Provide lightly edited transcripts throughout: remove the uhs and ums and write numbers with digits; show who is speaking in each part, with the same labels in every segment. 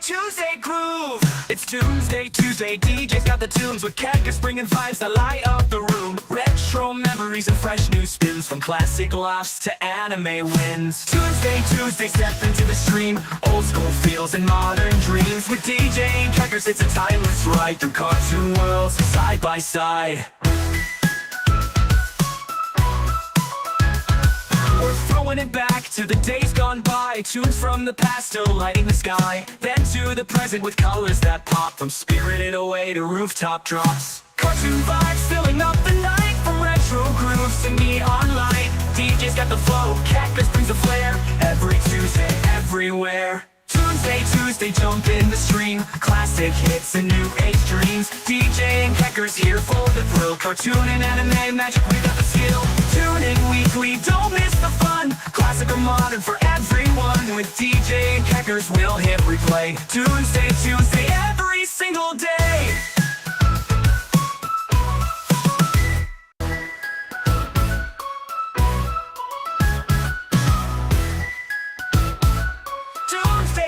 Speaker 1: Tuesday groove. It's Toonsday Tuesday. DJ's got the tunes with Cactus bringing vibes that light up the room. Retro memories and fresh new spins from classic laughs to anime wins. Toonsday Tuesday, step into the stream. Old school feels and modern dreams. With DJ and Cactus, it's a timeless ride through cartoon worlds side by side. We're throwing it back to the days gone by. Tunes from the past still lighting the sky. Then to the present with colors that pop. From Spirited Away to rooftop drops. Cartoon vibes filling up the night. From retro grooves to neon light. DJ's got the flow, Cactus brings the flair. Every Tuesday, everywhere. Toonsday Tuesday, jump in the stream. Classic hits and new age dreams. DJ and Cactus here for the thrill. Cartoon and anime magic, we got the skill. Tune in weekly, don't miss the fun. Classic or modern for everyone. With DJ and Cactus, we'll hit replay. Toonsday Tuesday, every single day.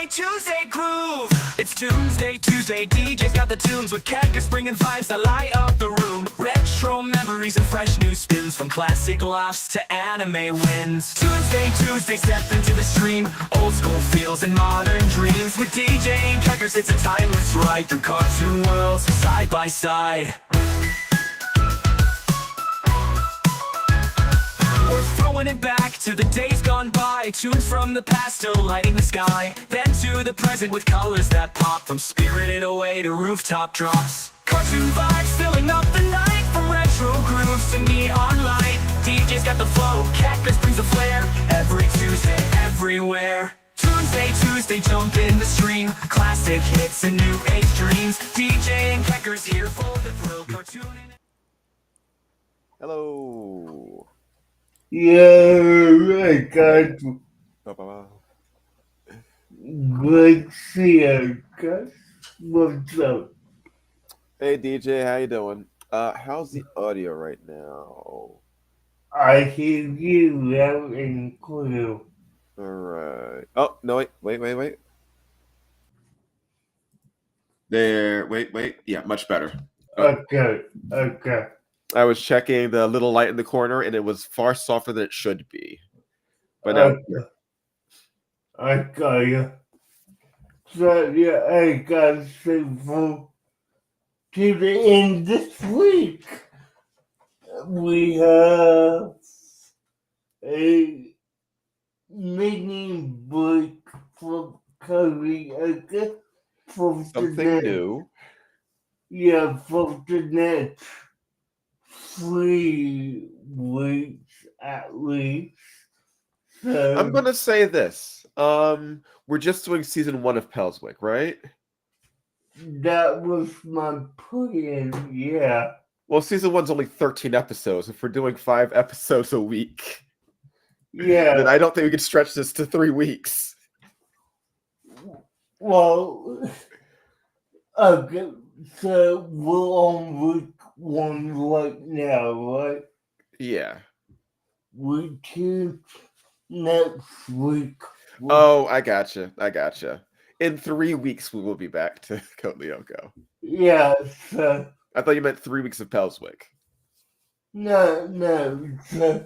Speaker 1: Tuesday groove. It's Toonsday Tuesday. DJ's got the tunes with Cactus bringing vibes that light up the room. Retro memories and fresh new spins from classic laughs to anime wins. Toonsday Tuesday, step into the stream. Old school feels and modern dreams. With DJ and Cactus, it's a timeless ride through cartoon worlds side by side. We're throwing it back to the days gone by. Tunes from the past still lighting the sky. Then to the present with colors that pop. From Spirited Away to rooftop drops. Cartoon vibes filling up the night. From retro grooves to neon light. DJ's got the flow, Cactus brings the flair. Every Tuesday, everywhere. Toonsday Tuesday, jump in the stream. Classic hits and new age dreams. DJ and Cactus here for the thrill. Cartoon and...
Speaker 2: Hello.
Speaker 3: Yeah, guys. Good to see you, guys. What's up?
Speaker 2: Hey DJ, how you doing? How's the audio right now?
Speaker 3: I hear you loud and clear.
Speaker 2: All right. Oh no, wait.
Speaker 4: There, wait. Yeah, much better.
Speaker 3: Okay.
Speaker 2: I was checking the little light in the corner, and it was far softer than it should be. But now,
Speaker 3: I got you. So, yeah, I got simple to the end this week. We have a mini break from karaoke for
Speaker 2: something
Speaker 3: today.
Speaker 2: new.
Speaker 3: Yeah, for the next 3 weeks at least. So
Speaker 2: I'm gonna say this. We're just doing season 1 of Pelswick, right?
Speaker 3: that was my plan, yeah.
Speaker 2: Well, season 1's only 13 episodes. If we're doing 5 episodes a week,
Speaker 3: Yeah.
Speaker 2: then I don't think we could stretch this to 3 weeks.
Speaker 3: Well, okay, so we're on week 1 right now, right?
Speaker 2: Yeah.
Speaker 3: Week 2 next week.
Speaker 2: Oh, I gotcha. In 3 weeks, we will be back to Code Lyoko.
Speaker 3: Yeah, so
Speaker 2: I thought you meant 3 weeks of Pelswick.
Speaker 3: no, so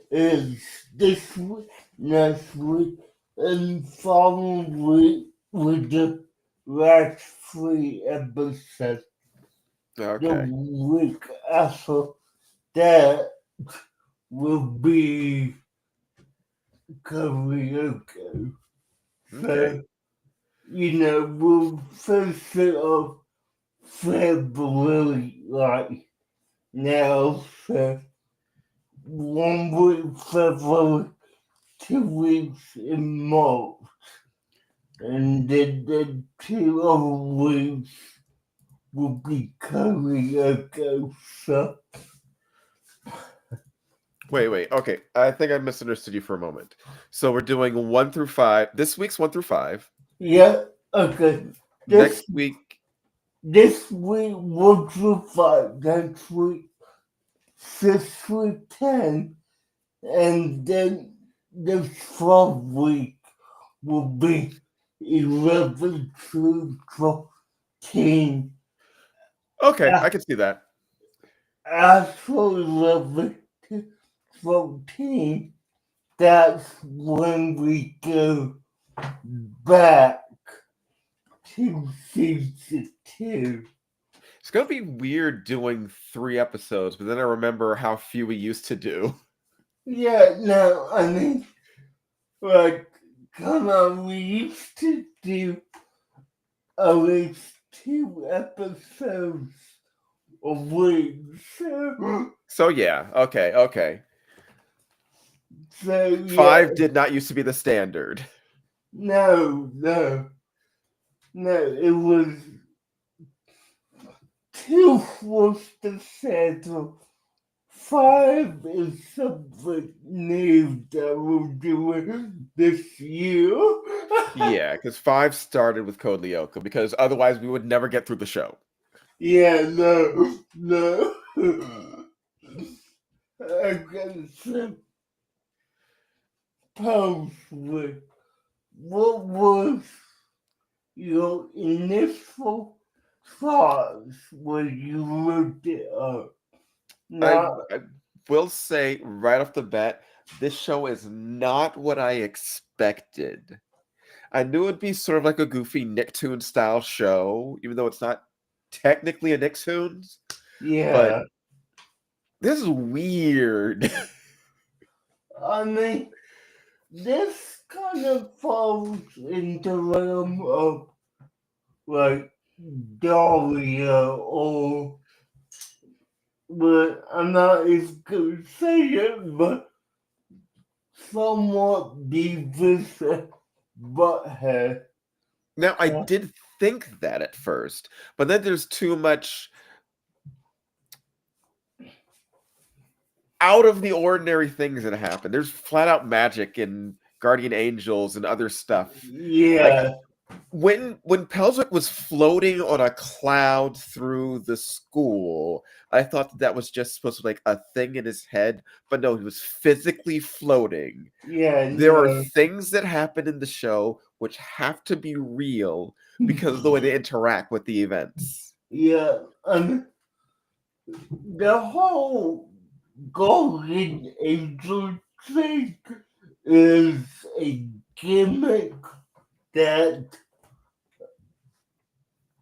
Speaker 3: it's this week, next week, and following week with the last 3 episodes.
Speaker 2: Okay.
Speaker 3: The week after that will be karaoke. So,
Speaker 2: Okay.
Speaker 3: we'll finish it off February like now. So 1 week February, 2 weeks in March, and then the 2 other weeks will be karaoke. So
Speaker 2: Wait. Okay. I think I misunderstood you for a moment. So we're doing 1 through 5. This week's 1 through 5.
Speaker 3: yeah, okay.
Speaker 2: Next week.
Speaker 3: This week 1 through 5. Next week 6 through 10, and then the 12th week will be 11 to 14.
Speaker 2: Okay, I can see that.
Speaker 3: After 11 to 14, that's when we go back to season 2.
Speaker 2: It's gonna be weird doing 3 episodes, but then I remember how few we used to do.
Speaker 3: Yeah, no, I mean, like, come on, we used to do at least 2 episodes a week.
Speaker 2: So yeah, okay.
Speaker 3: So yeah,
Speaker 2: 5 did not used to be the standard.
Speaker 3: no, it was 2 was the schedule. 5 is something new that we're doing this year.
Speaker 2: Yeah, because 5 started with Code Lyoko, because otherwise we would never get through the show.
Speaker 3: Yeah, no. I gotta say, Pelswick, what was your initial thoughts when you looked it up?
Speaker 2: I will say right off the bat, this show is not what I expected. I knew it'd be sort of like a goofy Nicktoons style show, even though it's not technically a Nicktoons.
Speaker 3: Yeah,
Speaker 2: But this is weird.
Speaker 3: I mean, this kind of falls into the realm of like Dahlia or, but I'm not as good to say it, but somewhat Beavis and Butthead.
Speaker 2: Now, I did think that at first, but then there's too much out of the ordinary things that happen. There's flat out magic and guardian angels and other stuff.
Speaker 3: Yeah,
Speaker 2: When Pelswick was floating on a cloud through the school, I thought that was just supposed to be like a thing in his head, but no, he was physically floating.
Speaker 3: yeah.
Speaker 2: There are things that happen in the show which have to be real because of the way they interact with the events.
Speaker 3: Yeah, the whole Golden Angel thing is a gimmick that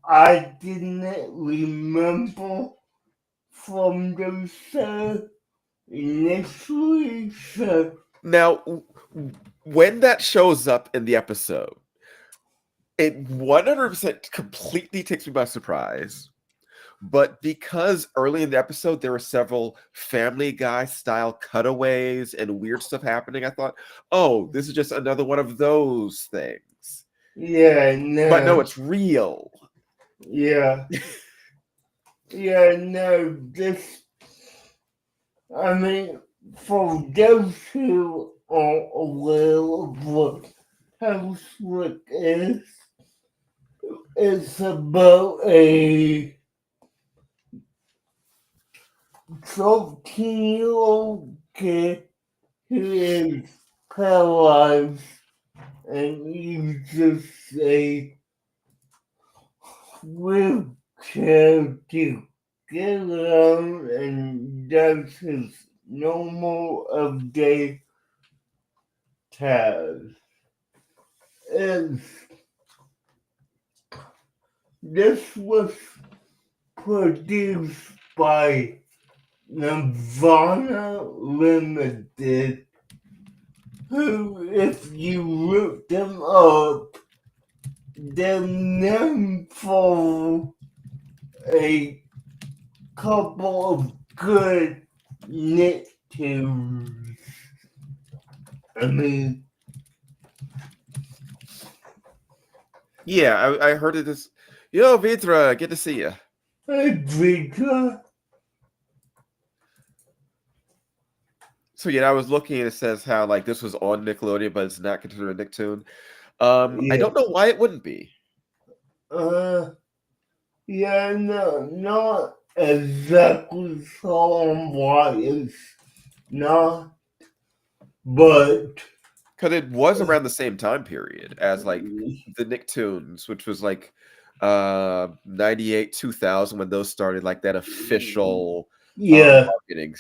Speaker 3: I didn't remember from the show initially. So
Speaker 2: Now, when that shows up in the episode, it 100% completely takes me by surprise. But because early in the episode there were several Family Guy style cutaways and weird stuff happening, I thought, oh, this is just another one of those things.
Speaker 3: yeah, no.
Speaker 2: But no, it's real.
Speaker 3: Yeah. Yeah, no, this, I mean, for those who are aware of what Pelswick is, it's about a 13-year-old kid who is paralyzed and uses a wheelchair to get around and does his normal everyday tasks. This was produced by Nirvana Limited, who, if you look them up, they're known for a couple of good Nicktoons. I mean,
Speaker 2: Yeah, I heard it this. Yo, Vitra, good to see you.
Speaker 3: hey, Vika.
Speaker 2: So yeah, I was looking and it says how like this was on Nickelodeon, but it's not considered a Nicktoon. I don't know why it wouldn't be.
Speaker 3: Yeah, no, not exactly sure why it's not, but
Speaker 2: Because it was around the same time period as like the Nicktoons, which was like 98, 2000 when those started, like that official
Speaker 3: Yeah,
Speaker 2: marketing.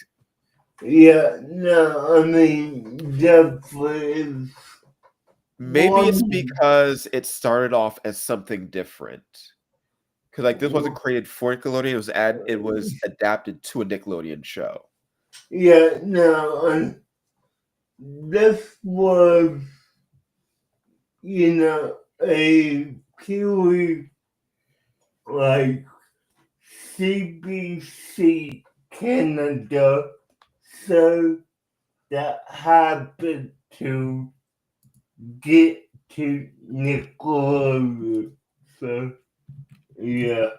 Speaker 3: yeah, no, I mean, definitely
Speaker 2: Maybe it's
Speaker 3: one,
Speaker 2: because it started off as something different. Because like this wasn't created for Nickelodeon, it was adapted to a Nickelodeon show.
Speaker 3: yeah, no, and this was, a purely like CBC Canada show that happened to get to Nickelodeon. So, yeah.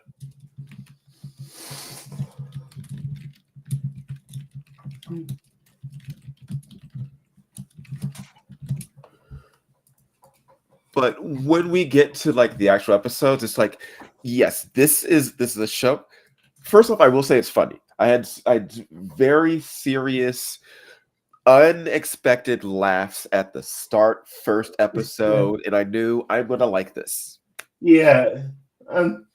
Speaker 2: But when we get to like the actual episodes, it's like, yes, this is a show. First off, I will say it's funny. I had very serious, unexpected laughs at the first episode, and I knew I'm gonna like this.
Speaker 3: Yeah. Um,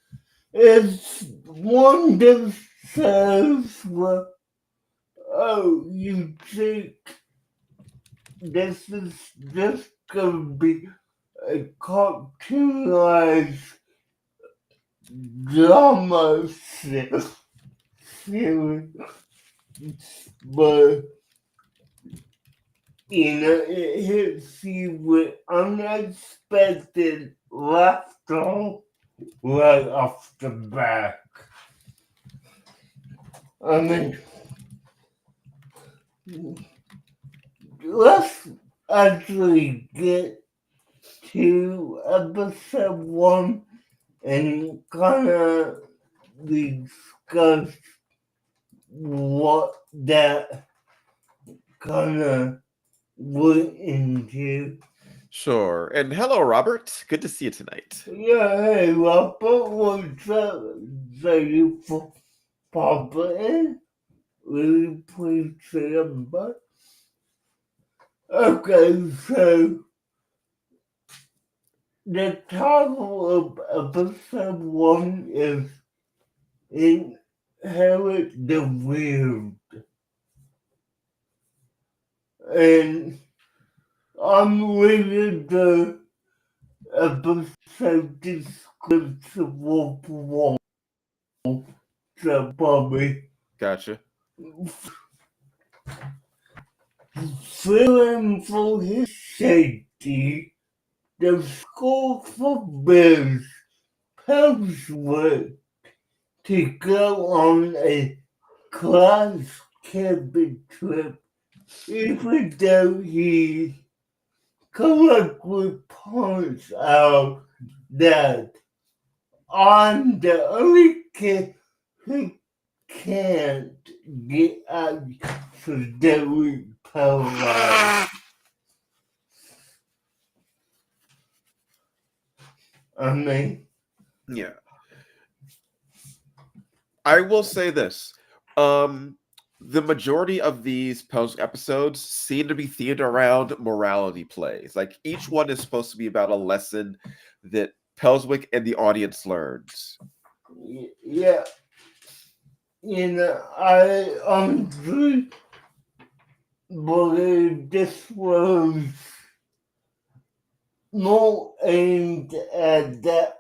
Speaker 3: it's one of those shows where, oh, you think this is just gonna be a cartoonized drama series, but it hits you with unexpected laughter right off the bat. I mean, let's actually get to episode 1 and kind of discuss what that kind of went into.
Speaker 2: Sure. And hello, Robert. Good to see you tonight.
Speaker 3: Yeah, hey, Robert, what's up? Thank you for popping in. Really appreciate it, but okay, so the title of episode 1 is Inherit the Weird. And I'm reading the episode description word for word, so probably
Speaker 2: Gotcha.
Speaker 3: fearing for his safety, the school forbids Pelswick to go on a class camping trip, even though he correctly points out that I'm the only kid who can't get accidentally paralyzed. I mean,
Speaker 2: Yeah. I will say this. The majority of these post episodes seem to be themed around morality plays. Like each one is supposed to be about a lesson that Pelswick and the audience learns.
Speaker 3: yeah, I honestly believe this was more aimed at that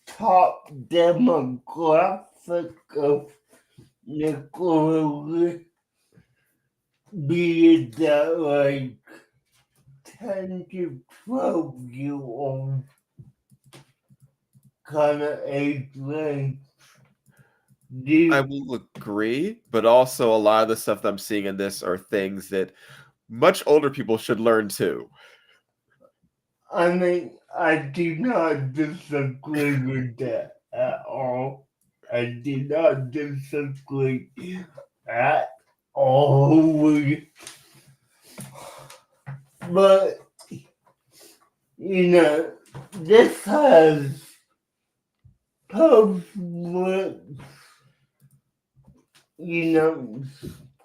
Speaker 3: top demographic of Nickelodeon, be it that like 10 to 12-year-old kind of age range.
Speaker 2: I will agree, but also a lot of the stuff that I'm seeing in this are things that much older people should learn too.
Speaker 3: I mean, I do not disagree with that at all. I do not disagree at all with it. But, this has Pelswick,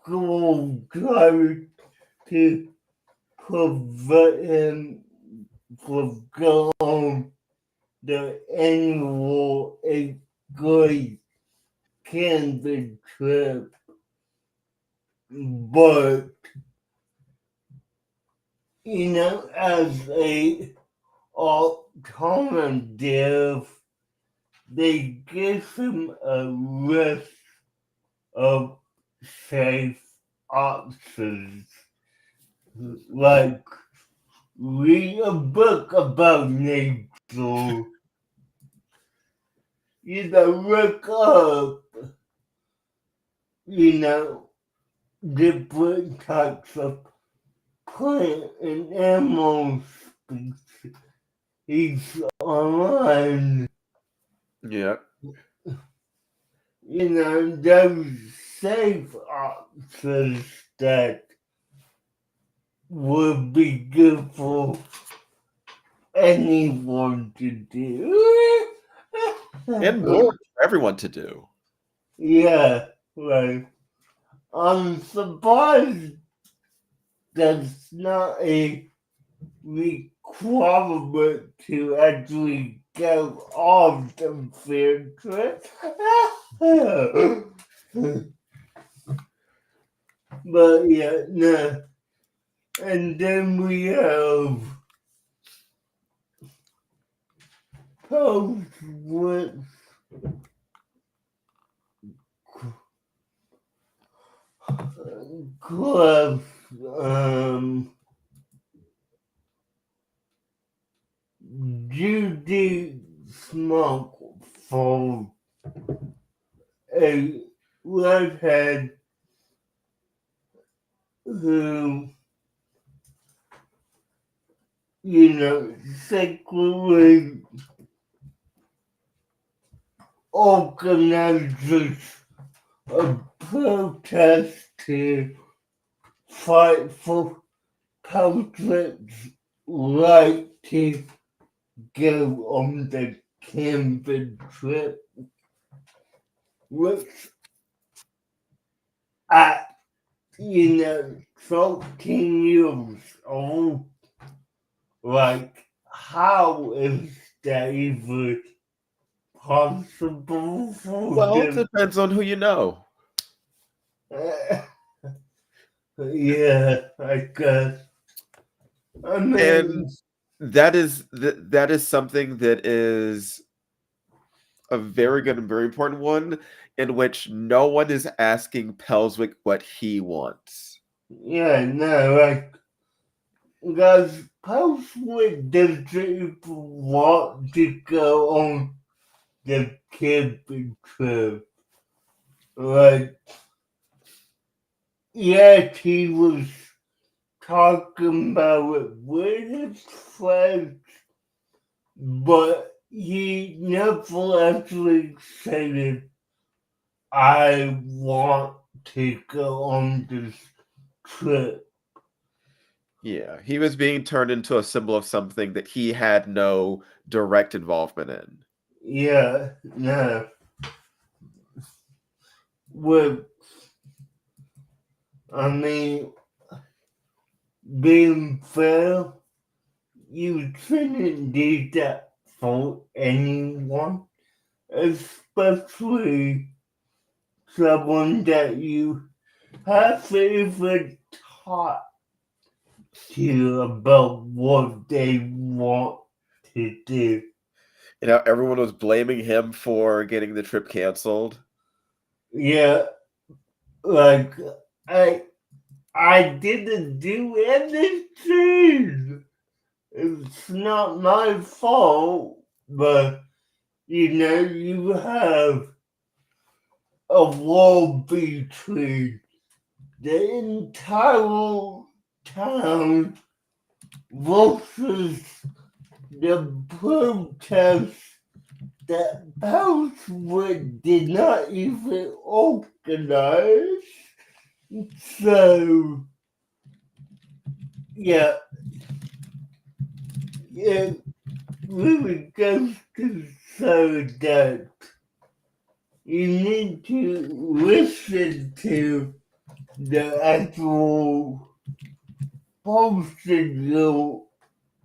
Speaker 3: school trying to prevent him from going the annual 8th-grade camping trip. But, as a alternative, they give him a list of safe options, like read a book about nature, look up, different types of plant and animal species online.
Speaker 2: Yeah.
Speaker 3: Those safe options that would be good for anyone to do.
Speaker 2: And more for everyone to do.
Speaker 3: Yeah, right. I'm surprised that's not a requirement to actually go on the field trip. But yeah, no. And then we have Pelswick Club, Judy Smoke for a redhead who, secretly organizes a protest to fight for Pelswick's right to go on the camping trip, which at 13 years old, like, how is that even possible for
Speaker 2: Well, it
Speaker 3: them?
Speaker 2: depends on who you know.
Speaker 3: Yeah, I guess. I mean,
Speaker 2: And that is something that is a very good and very important one, in which no one is asking Pelswick what he wants.
Speaker 3: yeah, no, like, guys, Pelswick doesn't even want to go on the camping trip. Like, yes, he was talking about it with his friends, but he never actually said it. I want to go on this trip.
Speaker 2: Yeah, he was being turned into a symbol of something that he had no direct involvement in.
Speaker 3: Yeah, no. Well, I mean, being fair, you shouldn't do that for anyone, especially someone that you have even taught you about what they want to do.
Speaker 2: Everyone was blaming him for getting the trip canceled.
Speaker 3: Yeah, like, I didn't do anything. It's not my fault, but you have a wall between the entire town versus the protest that Pelswick did not even organize. So, yeah, it really goes to show that you need to listen to the actual supposed to go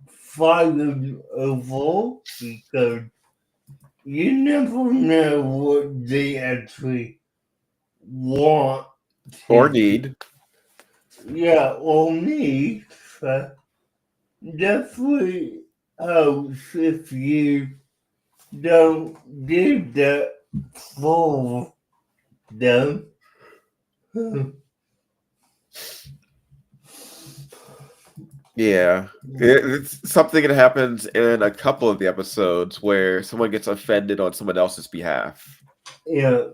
Speaker 3: fighting over because you never know what they actually want
Speaker 2: Or
Speaker 3: to,
Speaker 2: need.
Speaker 3: yeah, or need. So definitely helps if you don't do that for them.
Speaker 2: Yeah. It's something that happens in a couple of the episodes where someone gets offended on someone else's behalf.
Speaker 3: Yeah.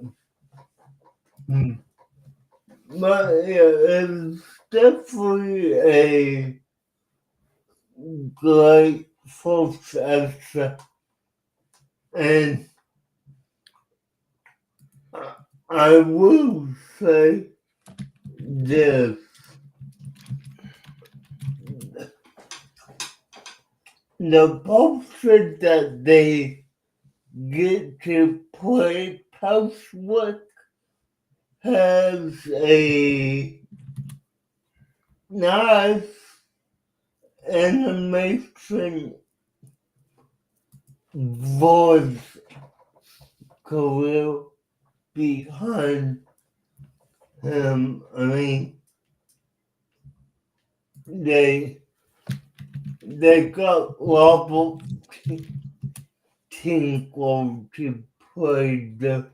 Speaker 3: But yeah, it's definitely a great first episode. And I will say this. The poster that they get to play Pelswick has a nice animation voice career behind him. I mean, they got Robert Tinkle to play the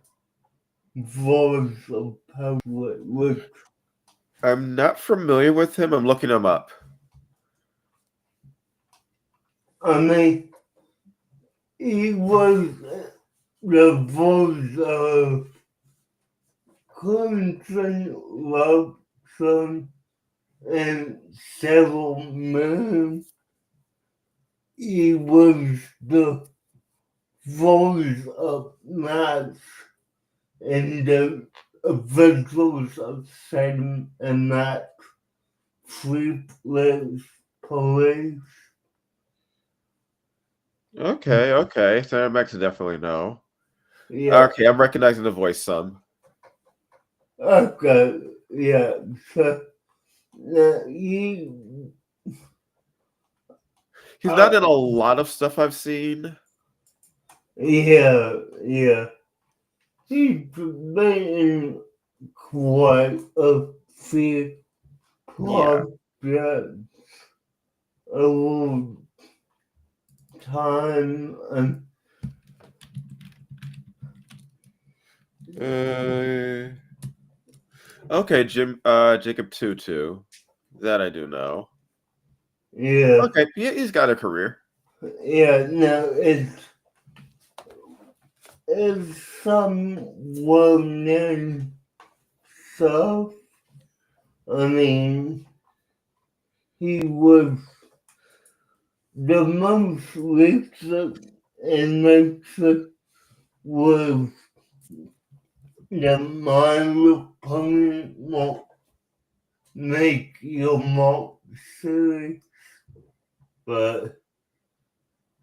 Speaker 3: voice of Pelswick, which
Speaker 2: I'm not familiar with him. I'm looking him up.
Speaker 3: I mean, he was the voice of Crimson Robson and several men. He was the voice of Max in the Adventures of Sam and Max Free Place Police.
Speaker 2: Okay. So I'm back to definitely know.
Speaker 3: Yeah,
Speaker 2: Okay, I'm recognizing the voice some.
Speaker 3: okay, yeah. So, you,
Speaker 2: He's not in a lot of stuff I've seen.
Speaker 3: yeah. He's been in quite a few
Speaker 2: Yeah.
Speaker 3: projects over time, and
Speaker 2: Uh, okay, Jacob Tutu. That I do know.
Speaker 3: yeah,
Speaker 2: Okay, he's got a career.
Speaker 3: yeah. No, it's some well-known stuff. I mean, he was the most recent invention was the My Opponent Won't Make Your Mark series, but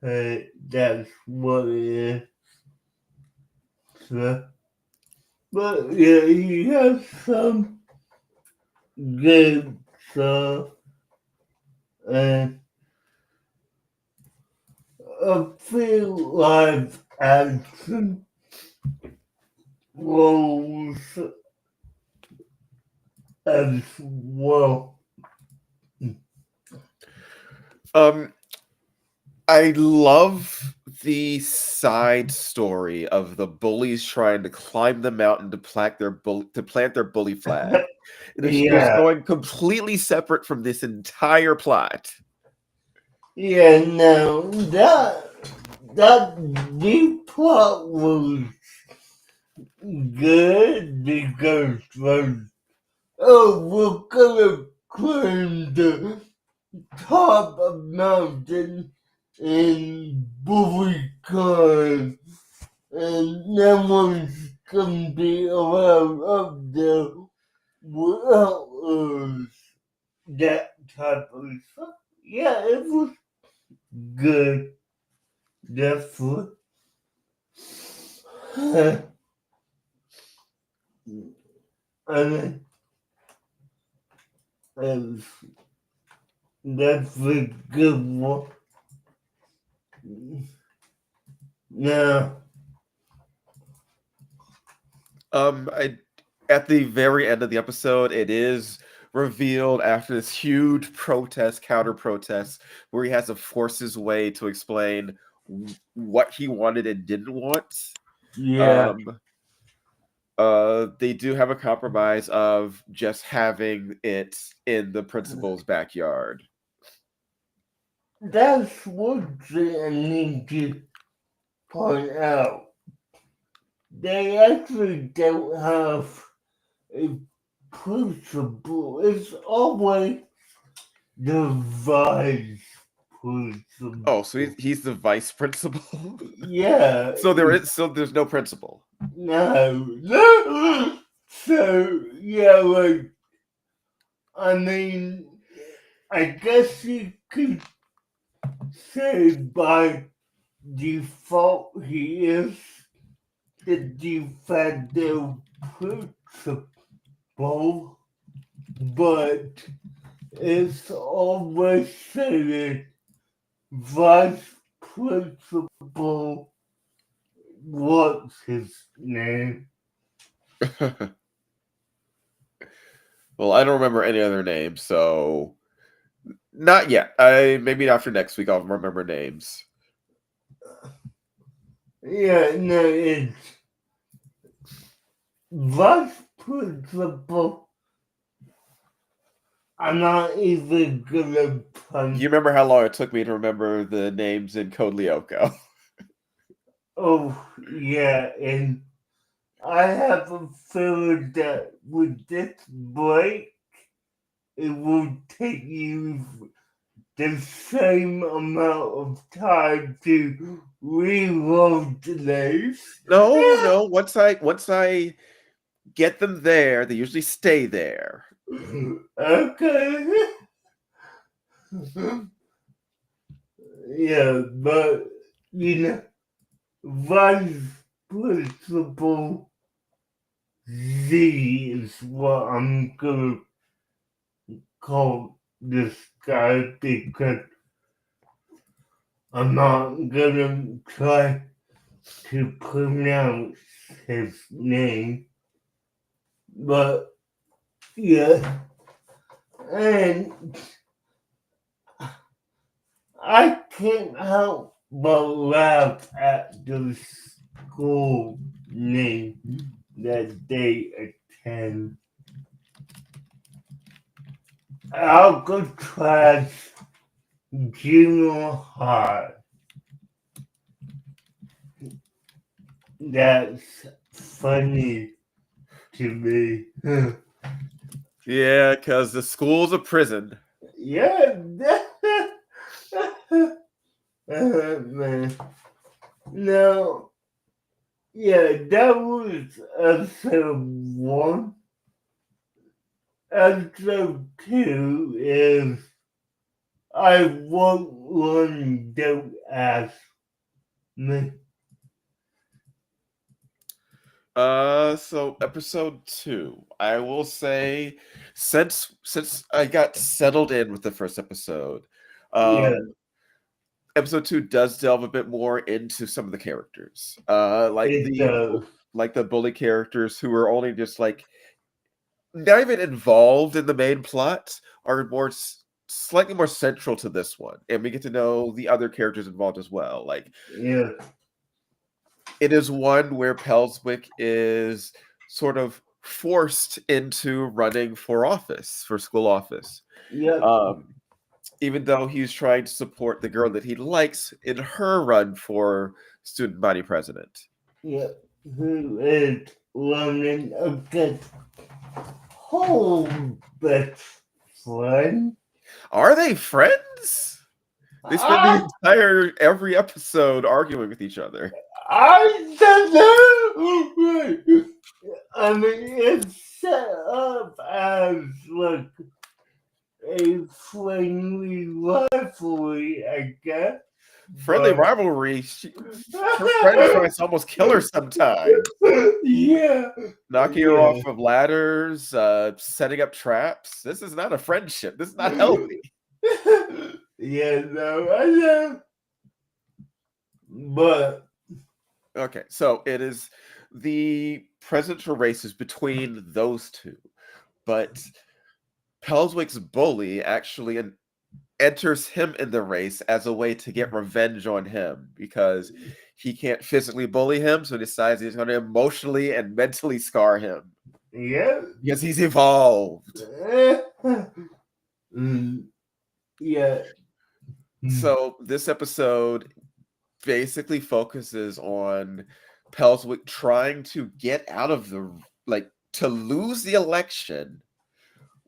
Speaker 3: that's what it is. So, but yeah, he has some good stuff and a few live action roles as well.
Speaker 2: I love the side story of the bullies trying to climb the mountain to plant their bully flag. And it's just
Speaker 3: Yeah,
Speaker 2: going completely separate from this entire plot.
Speaker 3: yeah, no, that deep plot was good because we're gonna climb the top of mountain in bully climb, and no one's gonna be around up there without that type of stuff. Yeah, it was good. Definitely. I mean, it's That's a good one. Now,
Speaker 2: At the very end of the episode, it is revealed after this huge counter protest, where he has to force his way to explain what he wanted and didn't want.
Speaker 3: yeah,
Speaker 2: They do have a compromise of just having it in the principal's backyard.
Speaker 3: that's one thing I need to point out. They actually don't have a principal. It's always the vice principal.
Speaker 2: Oh, so he's the vice principal.
Speaker 3: Yeah.
Speaker 2: So there's no principal.
Speaker 3: No. So yeah, like I mean, I guess you could say by default he is the de facto principal, but it's always said vice principal. What's his name?
Speaker 2: Well, I don't remember any other names, so not yet. Maybe after next week I'll remember names.
Speaker 3: Yeah, no, it's vice principal. I'm not even gonna punch.
Speaker 2: You remember how long it took me to remember the names in Code Lyoko?
Speaker 3: Oh, yeah, and I have a feeling that with this break, it will take you the same amount of time to reload the names.
Speaker 2: No. Once I get them there, they usually stay there.
Speaker 3: Okay. Yeah, but you know, vice principal Z is what I'm gonna call this guy because I'm not gonna try to pronounce his name. But yeah, and I can't help but laugh at the school name that they attend. Alcatraz Junior High. That's funny to me.
Speaker 2: Yeah, because the school's a prison.
Speaker 3: Yeah. Man. No. Yeah, that was episode 1. Episode 2 is I won't run, don't ask me.
Speaker 2: So episode 2, I will say, since I got settled in with the first episode,
Speaker 3: Yeah.
Speaker 2: episode 2 does delve a bit more into some of the characters, like the bully characters who are only just like not even involved in the main plot, are more slightly more central to this one, and we get to know the other characters involved as well. Like,
Speaker 3: Yeah.
Speaker 2: it is one where Pelswick is sort of forced into running for school office.
Speaker 3: Yeah.
Speaker 2: Even though he's trying to support the girl that he likes in her run for student body president.
Speaker 3: Yeah. Who is running against home best friend?
Speaker 2: Are they friends? They spend every episode arguing with each other.
Speaker 3: I don't know. I mean, it's set up as like a friendly rivalry, I guess.
Speaker 2: Friendly rivalry. Her friend tries to almost kill her sometimes.
Speaker 3: Yeah.
Speaker 2: Knocking her off of ladders, setting up traps. This is not a friendship. This is not healthy.
Speaker 3: Yeah, no, I know. But
Speaker 2: Okay, so it is the presidential races between those two, but Pelswick's bully actually enters him in the race as a way to get revenge on him because he can't physically bully him, so he decides he's going to emotionally and mentally scar him
Speaker 3: yeah.
Speaker 2: because he's evolved.
Speaker 3: Mm, yeah.
Speaker 2: So this episode basically focuses on Pelswick trying to get out of to lose the election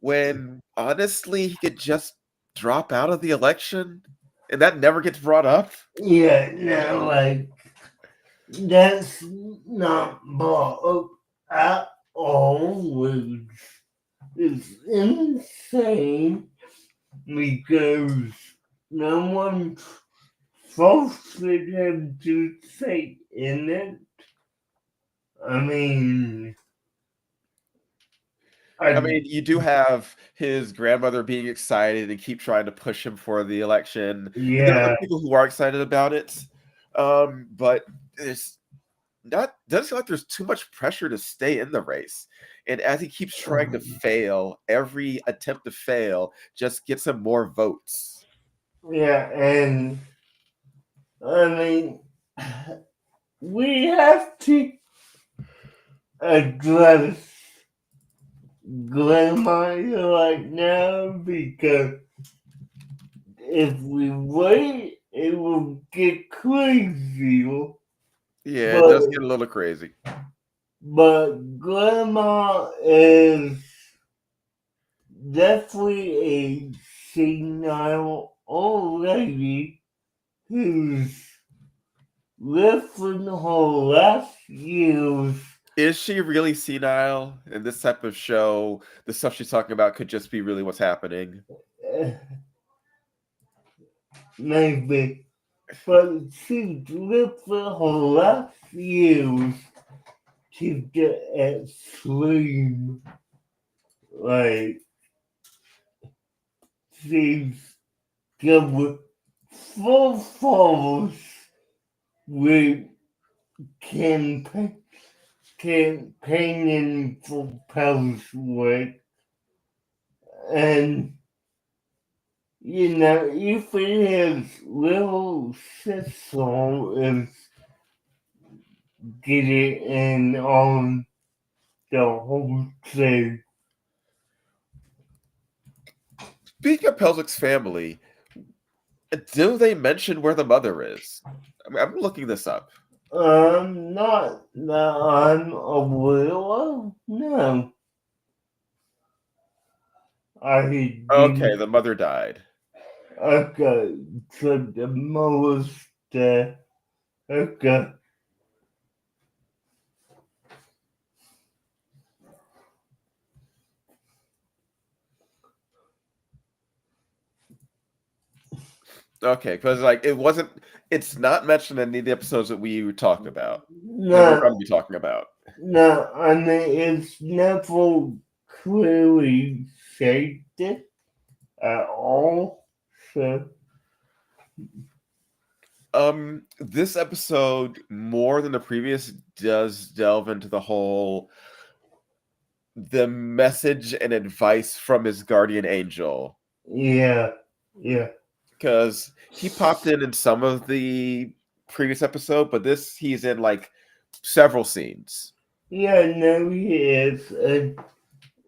Speaker 2: when honestly he could just drop out of the election and that never gets brought up.
Speaker 3: Yeah, no, like that's not brought up at all, which is insane because no one forced him to say in it. I mean,
Speaker 2: I mean, you do have his grandmother being excited and keep trying to push him for the election. And there are
Speaker 3: yeah,
Speaker 2: other people who are excited about it. But it's not doesn't feel like there's too much pressure to stay in the race. And as he keeps trying to fail, every attempt to fail just gets him more votes.
Speaker 3: yeah, and I mean, we have to address grandma right now because if we wait, it will get crazier.
Speaker 2: Yeah, it
Speaker 3: But
Speaker 2: does get a little crazy.
Speaker 3: grandma is definitely a senile old lady who's living her last years.
Speaker 2: Is she really senile in this type of show? The stuff she's talking about could just be really what's happening.
Speaker 3: Maybe. But she's lived her last years to get extreme. Like, she's given full force with campaigning for Pelswick. And, even his little sister is getting in on the whole thing.
Speaker 2: Speaking of Pelswick's family, do they mention where the mother is? I mean, I'm looking this up.
Speaker 3: Not that I'm aware of. No. I
Speaker 2: Okay,
Speaker 3: didn't.
Speaker 2: the mother died.
Speaker 3: Okay, so the mother's there. Okay.
Speaker 2: Okay, because it's not mentioned in any of the episodes that we talked about, that we're
Speaker 3: No,
Speaker 2: going to be talking about.
Speaker 3: no, I mean, it's never clearly stated at all. So,
Speaker 2: This episode, more than the previous, does delve into the message and advice from his guardian angel.
Speaker 3: yeah, yeah.
Speaker 2: Because he popped in some of the previous episode, but he's in like several scenes.
Speaker 3: Yeah, no, he is.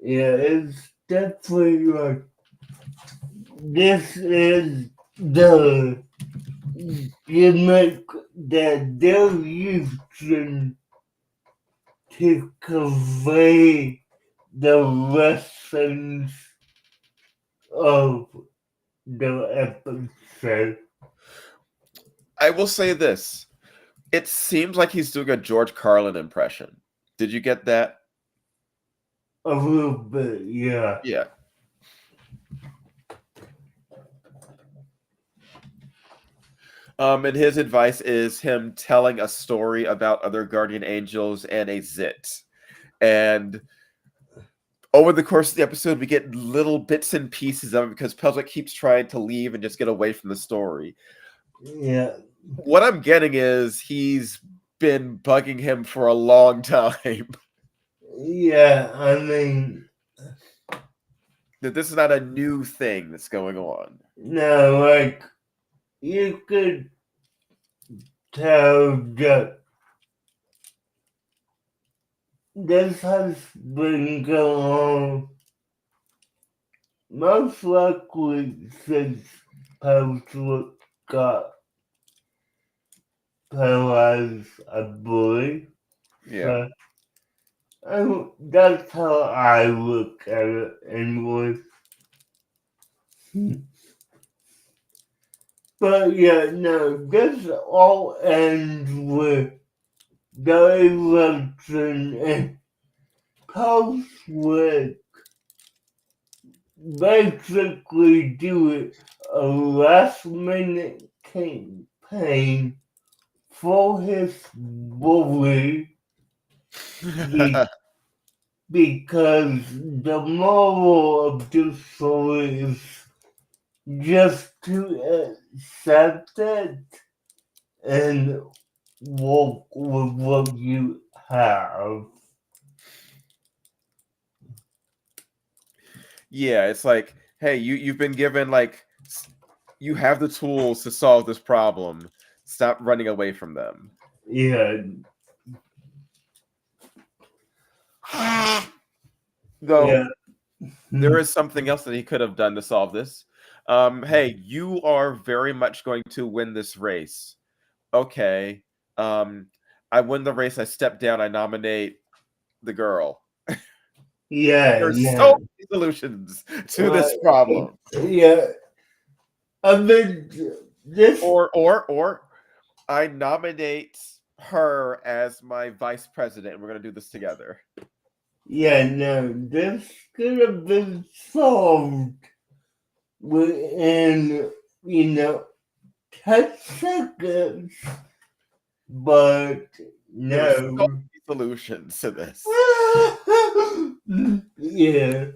Speaker 3: Yeah, it's definitely like this is the gimmick that they're using to convey the lessons of the episode.
Speaker 2: I will say this. It seems like he's doing a George Carlin impression. Did you get that?
Speaker 3: A little bit, yeah.
Speaker 2: Yeah. And his advice is him telling a story about other guardian angels and a zit. And over the course of the episode, we get little bits and pieces of it because Pelswick keeps trying to leave and just get away from the story.
Speaker 3: Yeah.
Speaker 2: What I'm getting is he's been bugging him for a long time.
Speaker 3: Yeah, I mean,
Speaker 2: That this is not a new thing that's going on.
Speaker 3: no, like, you could tell that this has been going on most likely since Pelswick got paralyzed, I believe.
Speaker 2: Yeah.
Speaker 3: That's how I look at it anyway. But yeah, no, this all ends with the election and Pelswick basically do a last minute campaign for his bully because the moral of the story is just to accept it and walk with what you have.
Speaker 2: Yeah, it's like, hey, you've been given you have the tools to solve this problem. Stop running away from them.
Speaker 3: Yeah.
Speaker 2: Though
Speaker 3: Yeah.
Speaker 2: there is something else that he could have done to solve this. Hey, you are very much going to win this race. Okay. I win the race, I step down, I nominate the girl.
Speaker 3: Yeah.
Speaker 2: There's
Speaker 3: Yeah.
Speaker 2: so many solutions to this problem.
Speaker 3: Yeah. I mean, this.
Speaker 2: Or I nominate her as my vice president and we're gonna do this together.
Speaker 3: Yeah, no, this could have been solved within, 10 seconds. But
Speaker 2: There's so
Speaker 3: no.
Speaker 2: many solutions to this.
Speaker 3: Yeah.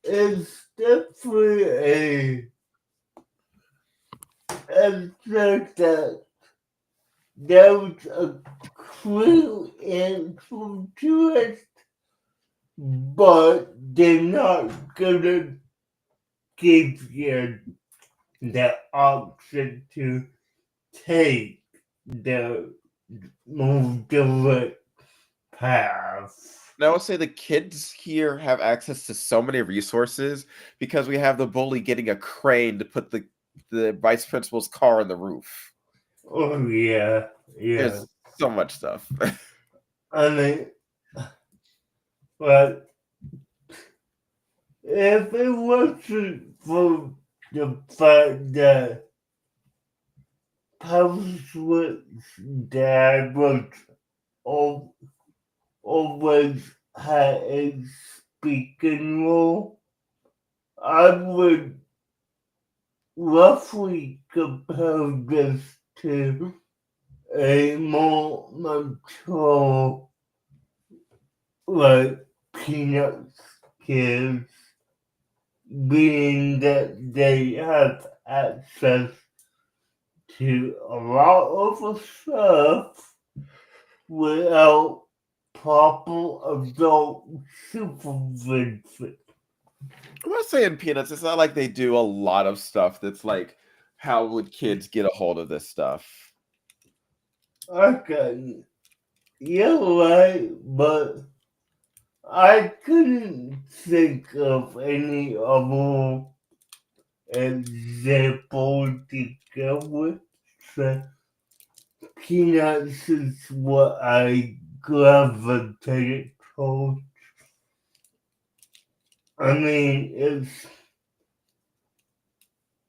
Speaker 3: It's definitely a fact that there was a clue answer to it, but they're not gonna give you the option to take the more direct path.
Speaker 2: And I would say the kids here have access to so many resources because we have the bully getting a crane to put the vice principal's car on the roof.
Speaker 3: Oh yeah, yeah.
Speaker 2: There's so much stuff.
Speaker 3: I mean, but if it wasn't for the fact that Pelswick's dad was always had a speaking role, I would roughly compare this to a more mature, like Peanuts kids, being that they have access to a lot of stuff without proper adult supervision.
Speaker 2: I'm not saying Peanuts. It's not like they do a lot of stuff that's like, how would kids get a hold of this stuff?
Speaker 3: Okay, you're right, but I couldn't think of any other example to go with. So Peanuts is what I gravitated towards. I mean,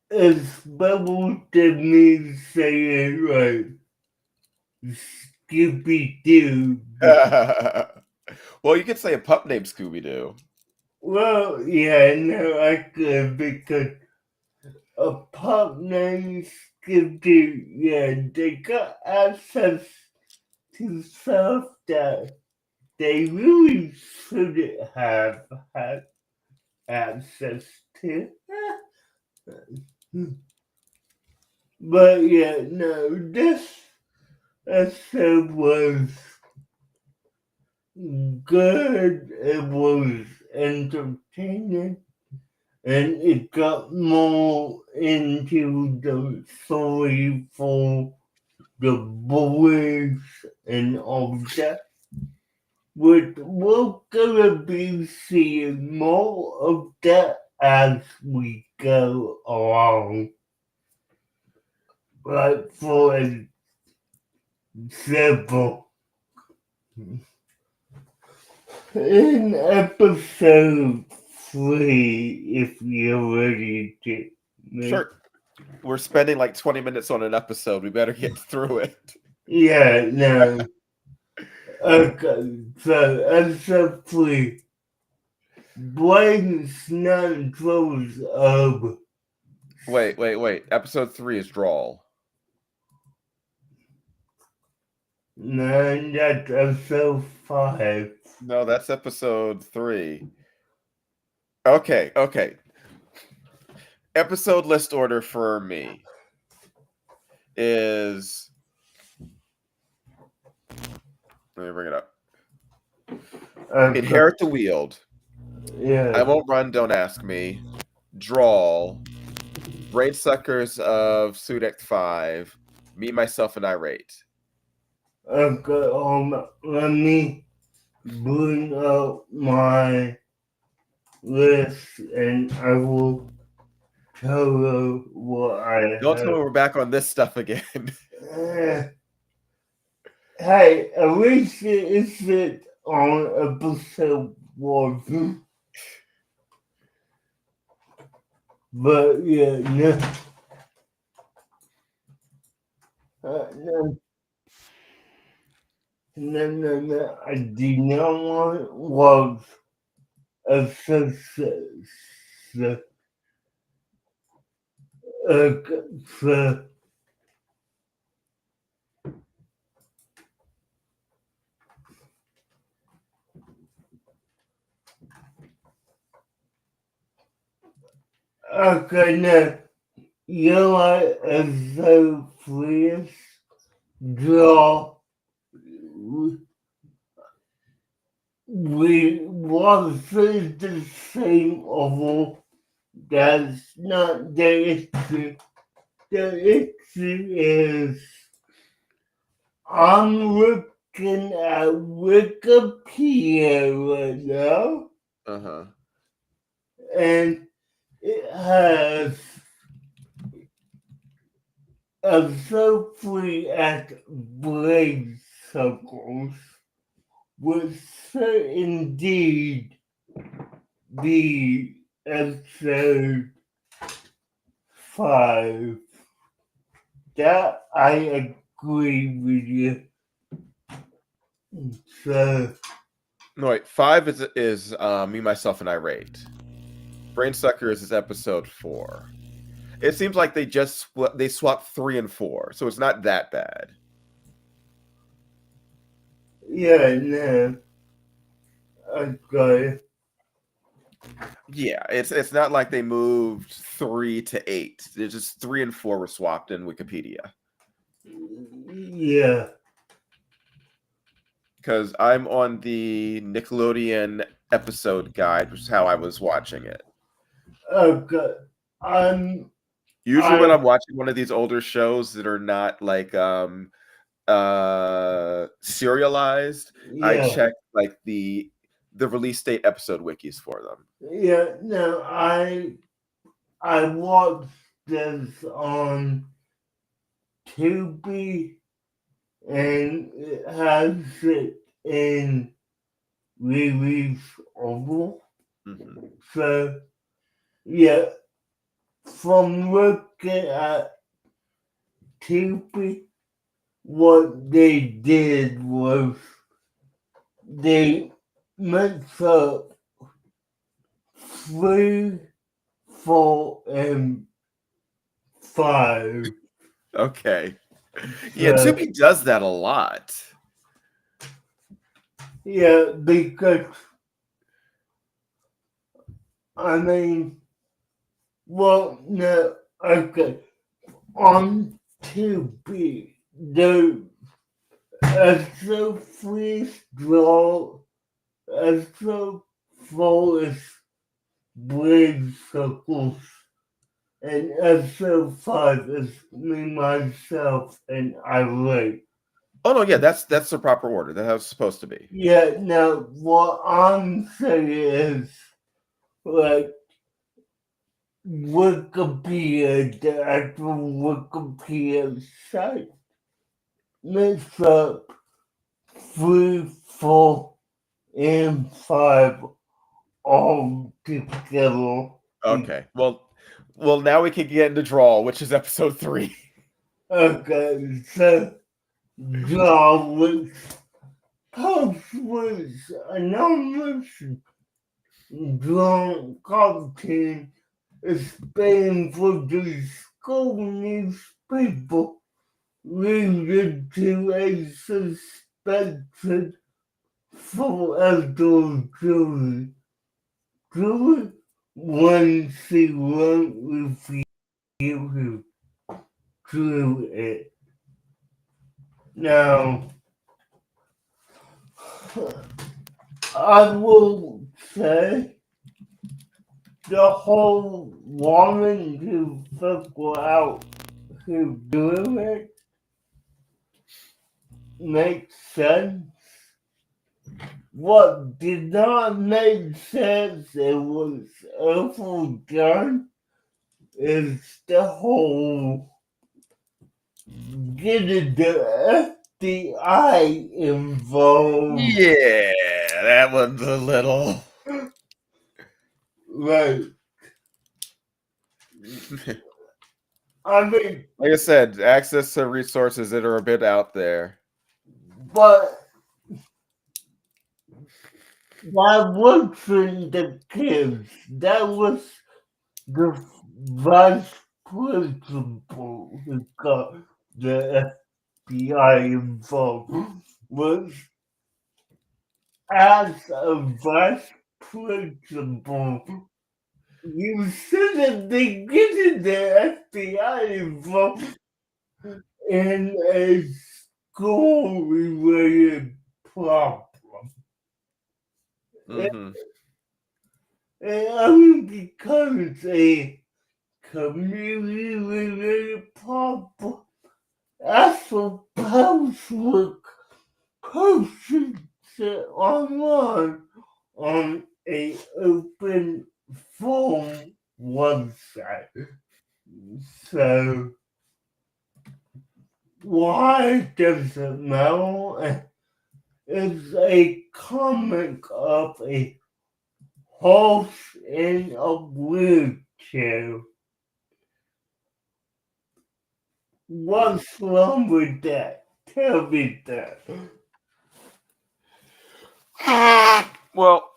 Speaker 3: it's better than me saying like Scooby Doo.
Speaker 2: Well, you could say a pup named Scooby Doo.
Speaker 3: Well, yeah, no, I could because a pup named Scooby Doo, yeah, they got access to stuff that they really shouldn't have had access to. But yeah, no, this episode was good. It was entertaining. And it got more into the story for the boys and all that. We're gonna be seeing more of that as we go along. Like for example, in episode 3, if you're ready to.
Speaker 2: Sure. We're spending like 20 minutes on an episode. We better get through it.
Speaker 3: Yeah, no. Okay, so episode 3. Blaine Snow throws up.
Speaker 2: Wait. Episode 3 is Drawl.
Speaker 3: No, that's episode 5.
Speaker 2: No, that's episode 3. Okay. Episode list order for me is. Let me bring it up. Inherit the Wield.
Speaker 3: Yeah.
Speaker 2: I Won't Run, Don't Ask Me. Drawl. Brain Suckers of Sudeck 5. Me, Myself, and Irate.
Speaker 3: Okay, let me bring up my list and I will tell you what I
Speaker 2: Don't
Speaker 3: have.
Speaker 2: tell me we're back on this stuff again.
Speaker 3: Hey, at least it isn't on episode 1. But yeah, no. No. I do not want was a success. Okay, now, you are so please draw. We want the same oval. That's not the issue. The issue is I'm looking at Wikipedia right now.
Speaker 2: Uh-huh.
Speaker 3: And it has episode 3 at Blade Circles, which should indeed be episode 5. That I agree with you. So
Speaker 2: No, wait. 5 is Me, Myself, and Irate. Brain Suckers is episode 4. It seems like they just swapped 3 and 4, so it's not that bad.
Speaker 3: yeah, no. Okay.
Speaker 2: Yeah, it's not like they moved 3 to 8. It's just 3 and 4 were swapped in Wikipedia.
Speaker 3: Yeah.
Speaker 2: Because I'm on the Nickelodeon episode guide, which is how I was watching it.
Speaker 3: Okay.
Speaker 2: Usually when I'm watching one of these older shows that are not like serialized,
Speaker 3: yeah.
Speaker 2: I check like the release date episode wikis for them.
Speaker 3: Yeah, no, I watched this on Tubi and it has it in release oval.
Speaker 2: Mm-hmm.
Speaker 3: So yeah, from looking at Tubi, what they did was they mixed up 3, 4, and 5.
Speaker 2: Okay. Yeah, Tubi does that a lot.
Speaker 3: Yeah, because I mean, well, no, okay. On TV, the episode freeze draw, episode four is bridge circles, and episode five is me, myself, and Irate.
Speaker 2: Oh no, yeah, that's the proper order. That's how it's supposed to be.
Speaker 3: Yeah, now what I'm saying is, like, Wikipedia, the actual Wikipedia site, makes up 3, 4, and 5 all together.
Speaker 2: Okay. Well, now we can get into draw, which is episode 3.
Speaker 3: Okay, so Jarvis Pelswick's anonymous drunk cartoon is being for the school newspaper related to a suspected for outdoor jury. Jury 101 refused to do it. Now, I will say the whole wanting to figure out who's doing it makes sense. What did not make sense and was overdone is the whole getting the FBI involved.
Speaker 2: Yeah, that one's a little.
Speaker 3: Right. I mean,
Speaker 2: Like I said, access to resources that are a bit out there.
Speaker 3: but that wasn't the case. That was the vice principal who got the FBI involved. Was as a vice principal, you shouldn't be getting the FBI involved in a school-related problem.
Speaker 2: Mhm.
Speaker 3: And only becomes a community-related problem. That's what Pelswick posted it online on a open forum website. So why does it matter? It's a comic of a horse in a wheelchair. What's wrong with that? Tell me that.
Speaker 2: Well,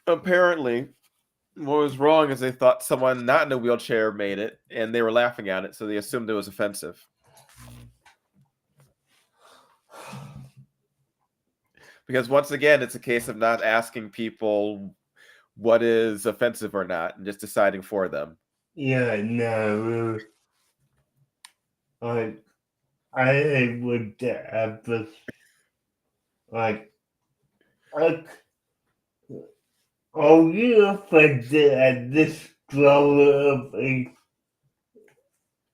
Speaker 2: apparently, what was wrong is they thought someone not in a wheelchair made it, and they were laughing at it, so they assumed it was offensive. Because once again, it's a case of not asking people what is offensive or not, and just deciding for them.
Speaker 3: Yeah, no. I would have this like are you offended at this drama of a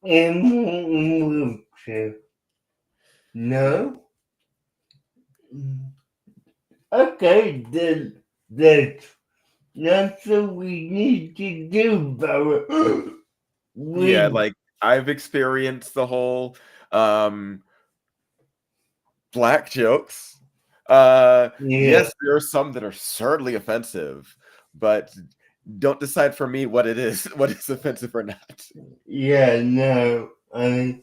Speaker 3: animal in wheelchair? No? Okay, then that's what we need to do about it.
Speaker 2: Yeah, like I've experienced the whole black jokes. Yes, there are some that are certainly offensive, but don't decide for me what it is, what is offensive or not.
Speaker 3: Yeah, no, I mean,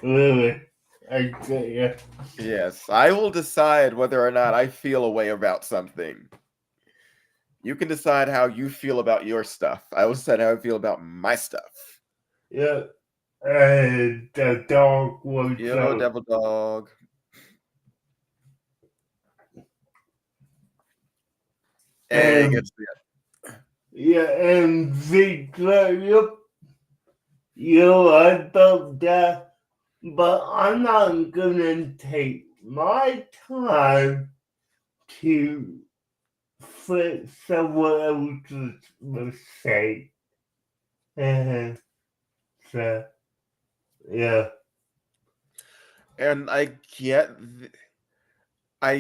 Speaker 3: really, I get you.
Speaker 2: Yes, I will decide whether or not I feel a way about something. You can decide how you feel about your stuff. I will decide how I feel about my stuff.
Speaker 3: Yeah, and the dog was
Speaker 2: Yo, devil dog. And
Speaker 3: and Victoria, you're right about that, but I'm not gonna take my time to fix someone else's mistake. So, yeah.
Speaker 2: and I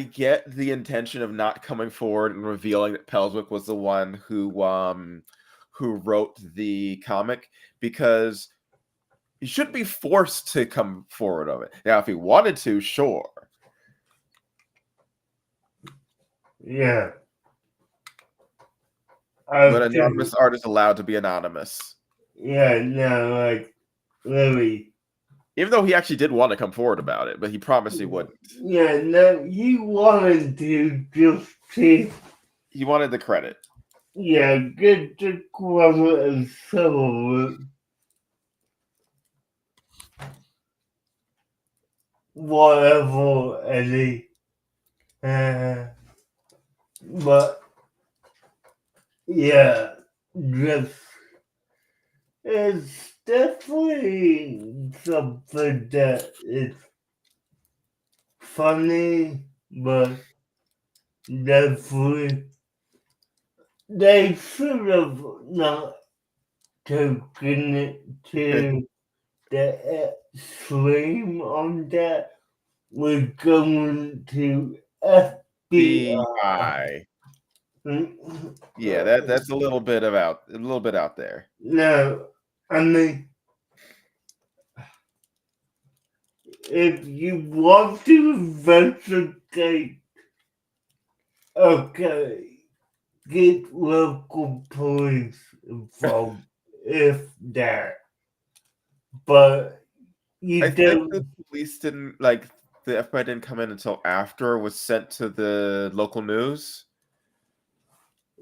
Speaker 2: get the intention of not coming forward and revealing that Pelswick was the one who wrote the comic, because he shouldn't be forced to come forward of it. Now, if he wanted to, sure.
Speaker 3: Yeah.
Speaker 2: But anonymous art is allowed to be anonymous.
Speaker 3: Yeah, no, like, really.
Speaker 2: Even though he actually did want to come forward about it, but he promised he wouldn't.
Speaker 3: Yeah, no, he wanted to just to,
Speaker 2: He wanted the credit.
Speaker 3: yeah, get the credit and some of it. Whatever, Eddie. But, yeah, just, it's definitely something that is funny, but definitely they should have not taken it to the extreme on that. We're going to FBI.
Speaker 2: Yeah, that's a little bit out there.
Speaker 3: No, I mean, if you want to investigate, okay, get local police involved, if that. But you
Speaker 2: I
Speaker 3: don't.
Speaker 2: think the police didn't the FBI didn't come in until after it was sent to the local news.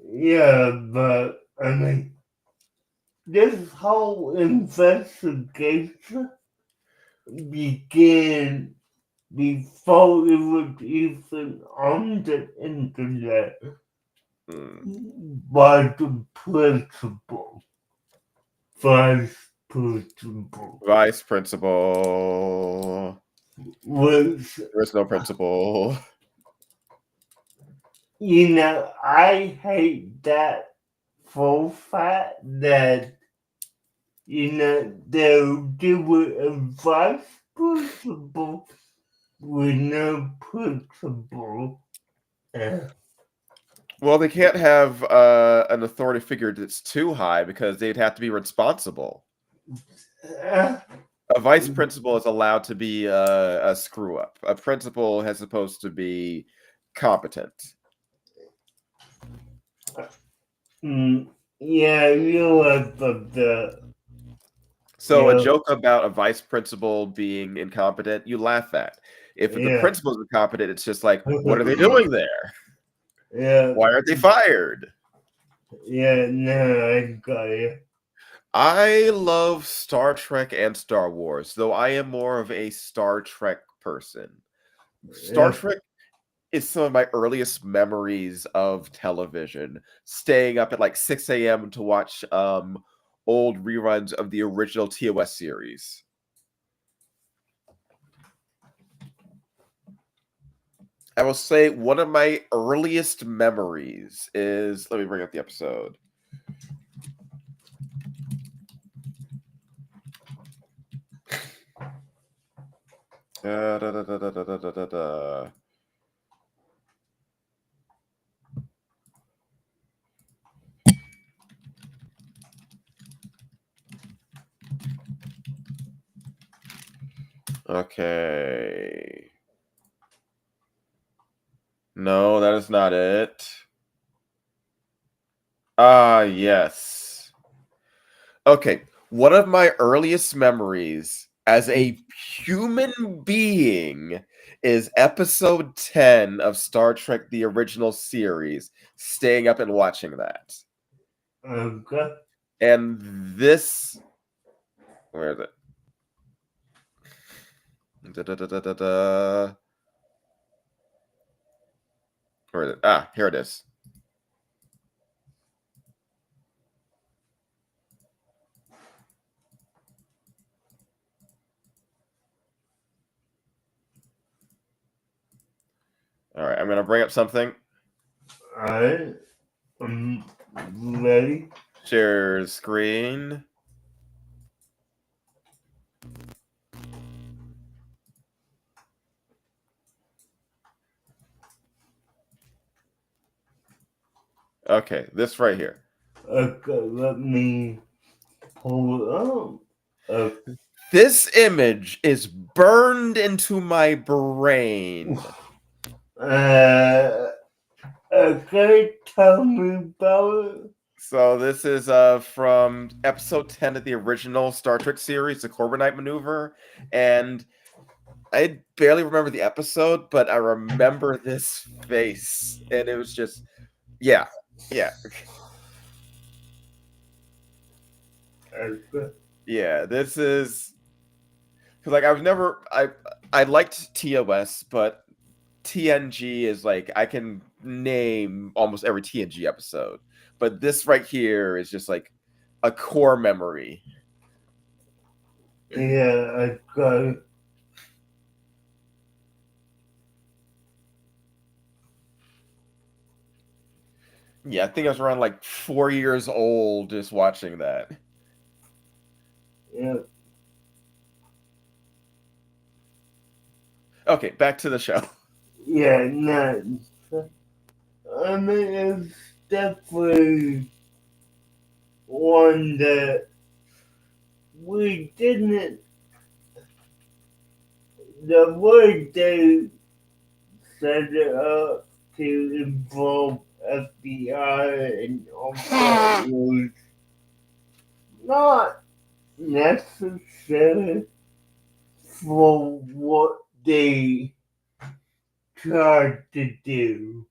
Speaker 3: Yeah, but I mean, this whole investigation began before it was even on the internet by the principal, vice principal,
Speaker 2: Vice principal.
Speaker 3: which,
Speaker 2: There is no principal.
Speaker 3: you know, I hate that for fact that, you know, they'll do a vice principal with no principal.
Speaker 2: Well, they can't have an authority figure that's too high because they'd have to be responsible.
Speaker 3: Uh,
Speaker 2: A vice principal is allowed to be a screw up. A principal is supposed to be competent.
Speaker 3: yeah, you're right about that.
Speaker 2: So
Speaker 3: Yeah.
Speaker 2: a joke about a vice principal being incompetent, you laugh at. If the
Speaker 3: Yeah.
Speaker 2: principal is incompetent, it's just like, what are they doing there?
Speaker 3: Yeah.
Speaker 2: Why aren't they fired?
Speaker 3: Yeah, no, I got you.
Speaker 2: I love Star Trek and Star Wars, though I am more of a Star Trek person. Star Trek is some of my earliest memories of television, staying up at like 6 a.m. to watch old reruns of the original TOS series. I will say one of my earliest memories is, let me bring up the episode. Okay. No, that is not it. Ah, yes. Okay. One of my earliest memories as a human being is episode 10 of Star Trek, the original series, staying up and watching that.
Speaker 3: Okay.
Speaker 2: And this, where is it? Where is it? Ah, here it is. All right, I'm gonna bring up something.
Speaker 3: Alright. I'm ready.
Speaker 2: Share screen. Okay, this right here.
Speaker 3: Okay, let me pull it up.
Speaker 2: This image is burned into my brain.
Speaker 3: Okay, tell me about it.
Speaker 2: So this is from episode 10 of the original Star Trek series, the Corbinite Maneuver, and I barely remember the episode, but I remember this face, and it was just, yeah.
Speaker 3: Okay.
Speaker 2: Yeah, this is because like I liked TOS, but TNG is like I can name almost every TNG episode, but this right here is just like a core memory.
Speaker 3: Yeah, I got it.
Speaker 2: Yeah, I think I was around like 4 years old just watching that.
Speaker 3: Yeah.
Speaker 2: Okay, back to the show.
Speaker 3: Yeah, no. I mean, it's definitely one that we didn't. The way they set it up to involve FBI and all that was not necessary for what they tried to do.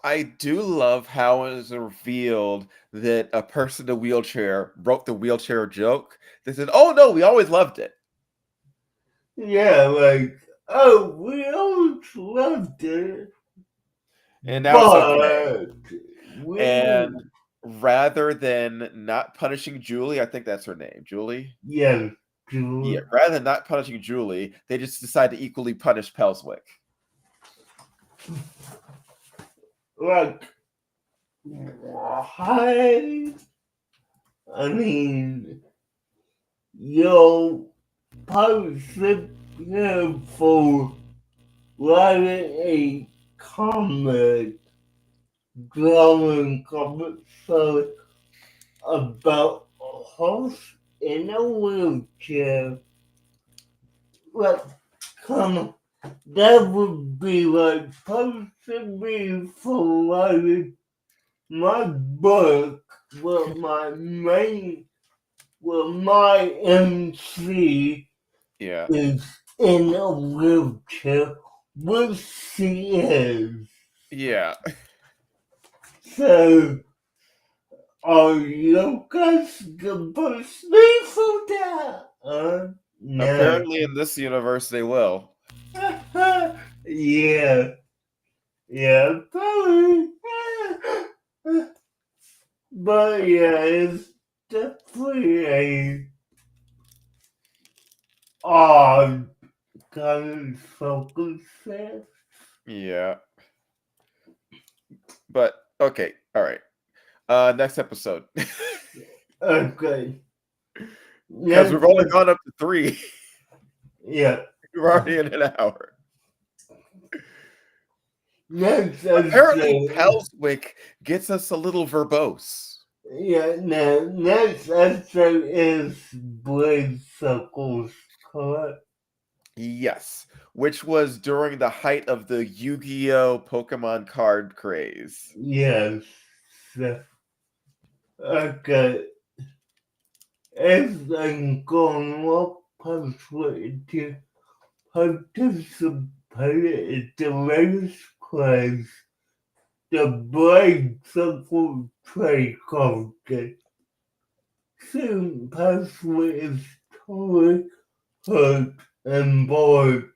Speaker 2: I do love how it is revealed that a person in a wheelchair wrote the wheelchair joke. They said, "Oh no, we always loved it."
Speaker 3: Yeah, like, oh, we always loved it,
Speaker 2: And now it's okay.
Speaker 3: we,
Speaker 2: And rather than not punishing Julie, I think that's her name, Julie.
Speaker 3: yeah,
Speaker 2: Yeah, rather than not punishing Julie, they just decide to equally punish Pelswick.
Speaker 3: like, why? I mean, you're posted here for writing a comic, drawing comic story about a horse in a wheelchair. Like, come on. That would be like posting me for writing my book with my MC
Speaker 2: Yeah.
Speaker 3: is in a wheelchair, which she is.
Speaker 2: Yeah.
Speaker 3: So, are you guys gonna push me for that? No.
Speaker 2: Apparently in this universe they will.
Speaker 3: Yeah. Yeah, probably. But yeah, it's definitely a odd kind of focus set.
Speaker 2: Yeah. But okay, all right. Next episode.
Speaker 3: Okay.
Speaker 2: Because we've only gone up to 3.
Speaker 3: Yeah.
Speaker 2: We're already in an hour.
Speaker 3: Next
Speaker 2: Apparently
Speaker 3: episode.
Speaker 2: Pelswick gets us a little verbose.
Speaker 3: Yeah, no. Next episode is Blade Circles, correct?
Speaker 2: Yes, which was during the height of the Yu-Gi-Oh! Pokemon card craze.
Speaker 3: Yes. Okay. As I'm going up, Pelswick to participate in the latest class, the Blade Circle Trade Contest. Soon, Pelswick is totally hurt and bored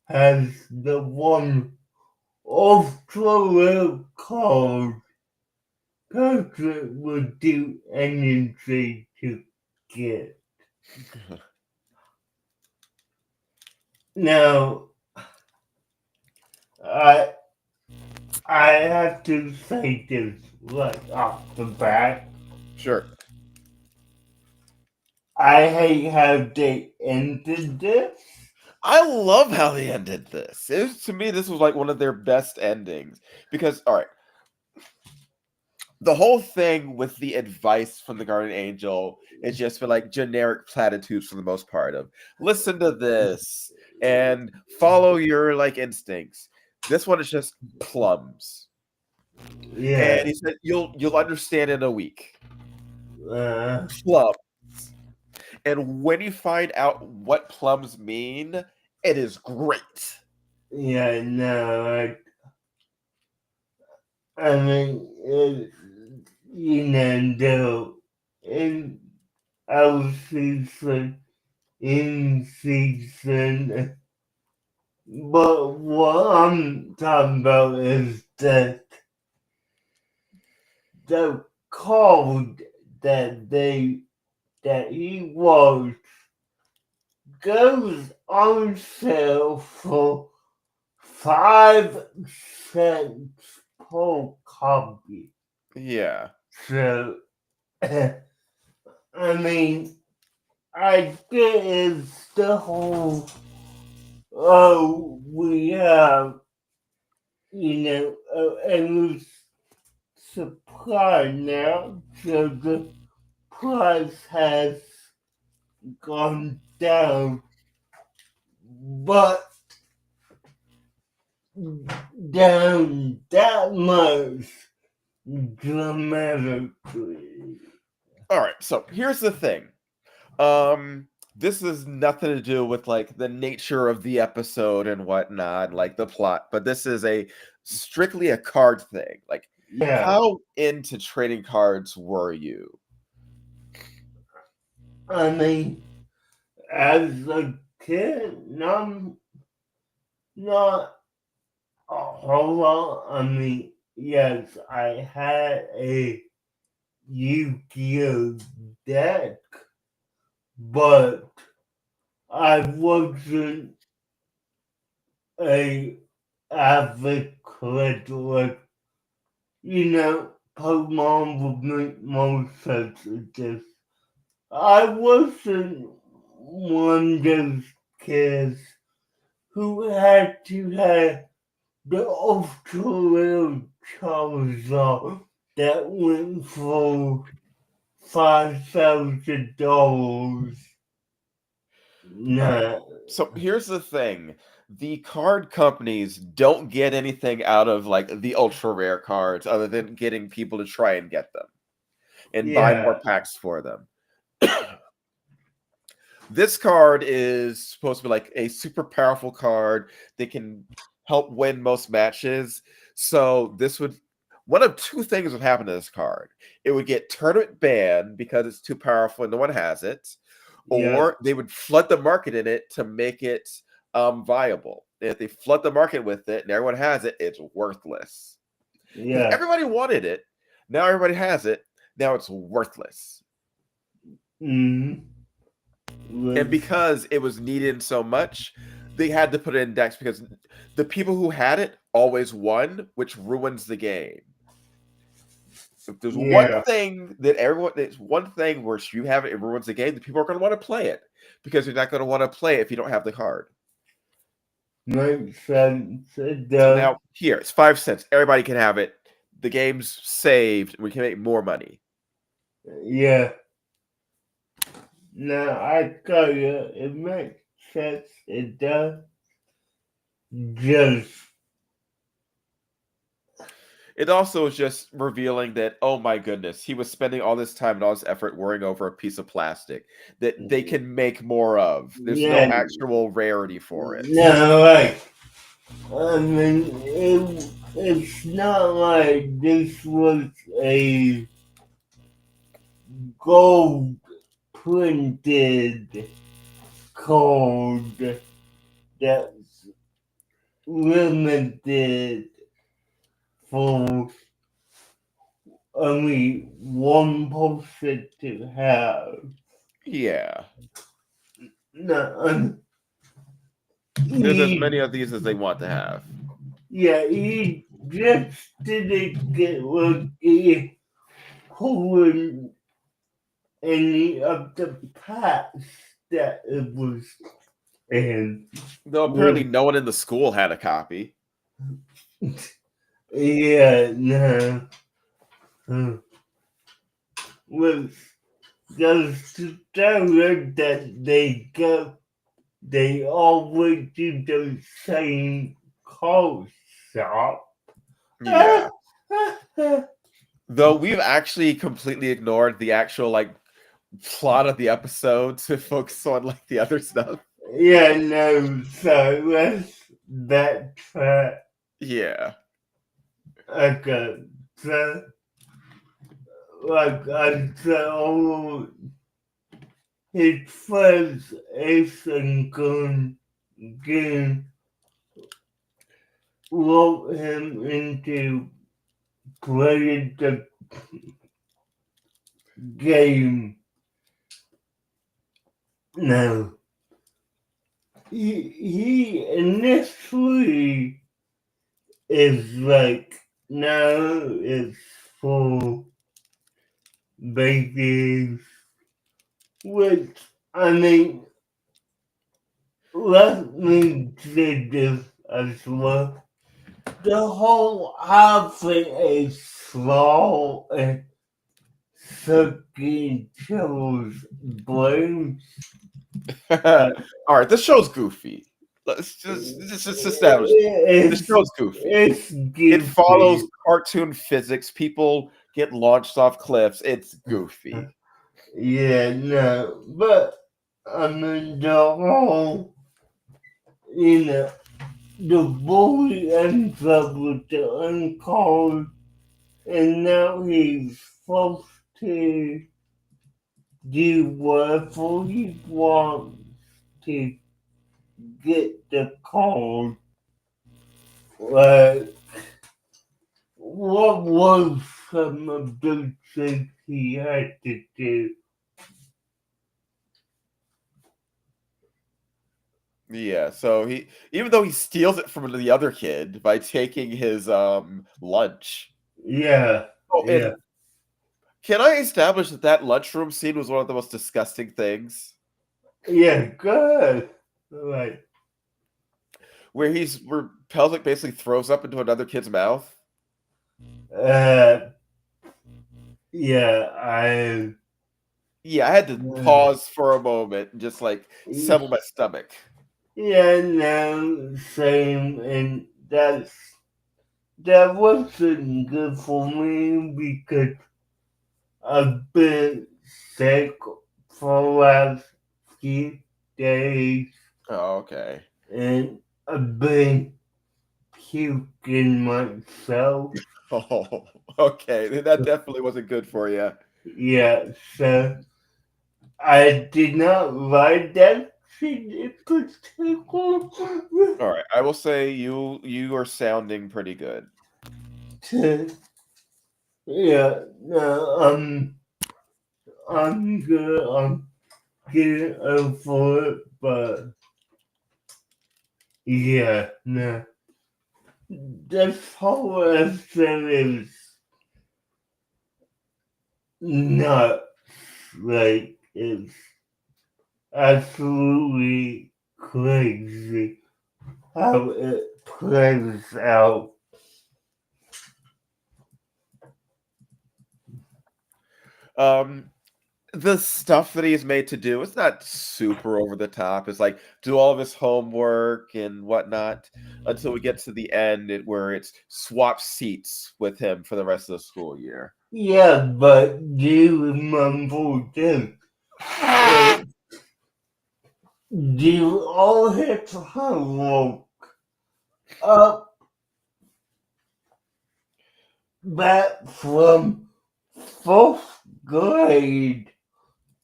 Speaker 3: has the one ultra card. Pelswick would do anything to get. Now, I I have to say this right off the bat.
Speaker 2: Sure.
Speaker 3: I hate how they ended this.
Speaker 2: I love how they ended this. To me, this was like one of their best endings because, all right, the whole thing with the advice from the guardian angel is just for like generic platitudes for the most part of listen to this and follow your like instincts. This one is just plums.
Speaker 3: Yeah.
Speaker 2: And he said you'll understand in a week.
Speaker 3: Uh,
Speaker 2: Plums. And when you find out what plums mean, it is great.
Speaker 3: yeah, no, I mean, you know, though, in our season, in season, but what I'm talking about is that the code that he was goes on sale for 5 cents per copy.
Speaker 2: Yeah.
Speaker 3: So, I mean, I get it's the whole, oh, we have, endless supply now, so the price has gone down, but down that much dramatically.
Speaker 2: All right. So here's the thing. This has nothing to do with like the nature of the episode and whatnot, like the plot, but this is a strictly a card thing. Like,
Speaker 3: Yeah,
Speaker 2: how into trading cards were you?
Speaker 3: I mean, as a kid, not a whole lot. I mean, yes, I had a Yu-Gi-Oh deck, but I wasn't a avid collector. Like, Pokemon would make more sense of this. I wasn't one of those kids who had to have the ultra rare Charizard that went for $5,000.
Speaker 2: All right.
Speaker 3: Nah,
Speaker 2: So here's the thing. The card companies don't get anything out of like the ultra rare cards other than getting people to try and get them and buy
Speaker 3: yeah,
Speaker 2: more packs for them. This card is supposed to be like a super powerful card that can help win most matches. So this would one of two things would happen to this card. It would get tournament banned because it's too powerful and no one has it,
Speaker 3: yeah,
Speaker 2: or they would flood the market in it to make it viable. And if they flood the market with it and everyone has it, it's worthless. Because
Speaker 3: yeah.
Speaker 2: everybody wanted it. Now everybody has it. Now it's worthless.
Speaker 3: Mm.
Speaker 2: And because it was needed so much, they had to put it in decks because the people who had it always won, which ruins the game. If there's one
Speaker 3: Yeah,
Speaker 2: thing that there's one thing where if you have it, it ruins the game, the people are going to want to play it because you're not going to want to play it if you don't have the card.
Speaker 3: makes sense. It
Speaker 2: So
Speaker 3: does.
Speaker 2: now here, it's 5 cents. Everybody can have it. The game's saved. We can make more money.
Speaker 3: Yeah. Now I tell you, it makes sense. It does. Just
Speaker 2: It also is just revealing that, oh my goodness, he was spending all this time and all this effort worrying over a piece of plastic that they can make more of. There's no
Speaker 3: yeah.
Speaker 2: actual rarity for it.
Speaker 3: No, like I mean, it's not like this was a gold printed code that's limited for only one person to have.
Speaker 2: Yeah.
Speaker 3: No,
Speaker 2: There's as many of these as they want to have.
Speaker 3: Yeah, he just didn't get lucky pulling any of the parts that it was in.
Speaker 2: Though apparently no one in the school had a copy.
Speaker 3: Yeah, no. Well, goes to tell you that they all went to the same car shop.
Speaker 2: Yeah. Though we've actually completely ignored the actual like plot of the episode to focus on like the other stuff.
Speaker 3: Yeah, no, so let's backtrack.
Speaker 2: Yeah.
Speaker 3: Okay, so, like I said, his first action game wrote him into playing the game. Now, he initially is like, no, it's for babies, which, I mean, let me say this as well. The whole outfit is slow and sucking Joe's brains.
Speaker 2: All right, this show's goofy. Let's just establish this show's goofy.
Speaker 3: It's goofy.
Speaker 2: It follows cartoon physics. People get launched off cliffs. It's goofy.
Speaker 3: Yeah, no, but I mean the whole, the boy ends up with the uncle, and now he's supposed to do whatever he wants to get the call. Like, what was some of the things he had to do?
Speaker 2: Yeah, so he even though he steals it from the other kid by taking his lunch.
Speaker 3: Yeah,
Speaker 2: Oh,
Speaker 3: yeah,
Speaker 2: and can I establish that that lunchroom scene was one of the most disgusting things?
Speaker 3: yeah, good. Right.
Speaker 2: Where Pelswick basically throws up into another kid's mouth.
Speaker 3: Uh, yeah,
Speaker 2: Yeah, I had to pause for a moment and just like settle my stomach.
Speaker 3: yeah, no, same, and that wasn't good for me because I've been sick for the last few days,
Speaker 2: Oh, okay.
Speaker 3: and I've been puking myself.
Speaker 2: Oh, okay. That definitely wasn't good for you.
Speaker 3: Yeah, so I did not like that scene in particular.
Speaker 2: All right, I will say you are sounding pretty good.
Speaker 3: Yeah, no, I'm good. I'm getting over it, but yeah, no. This whole episode is nuts. Like, it's absolutely crazy how it plays out.
Speaker 2: The stuff that he's made to do, it's not super over the top. It's like do all of his homework and whatnot until we get to the end where it's swap seats with him for the rest of the school year.
Speaker 3: Yeah, but do you remember this? Do you all have to homework up back from fourth grade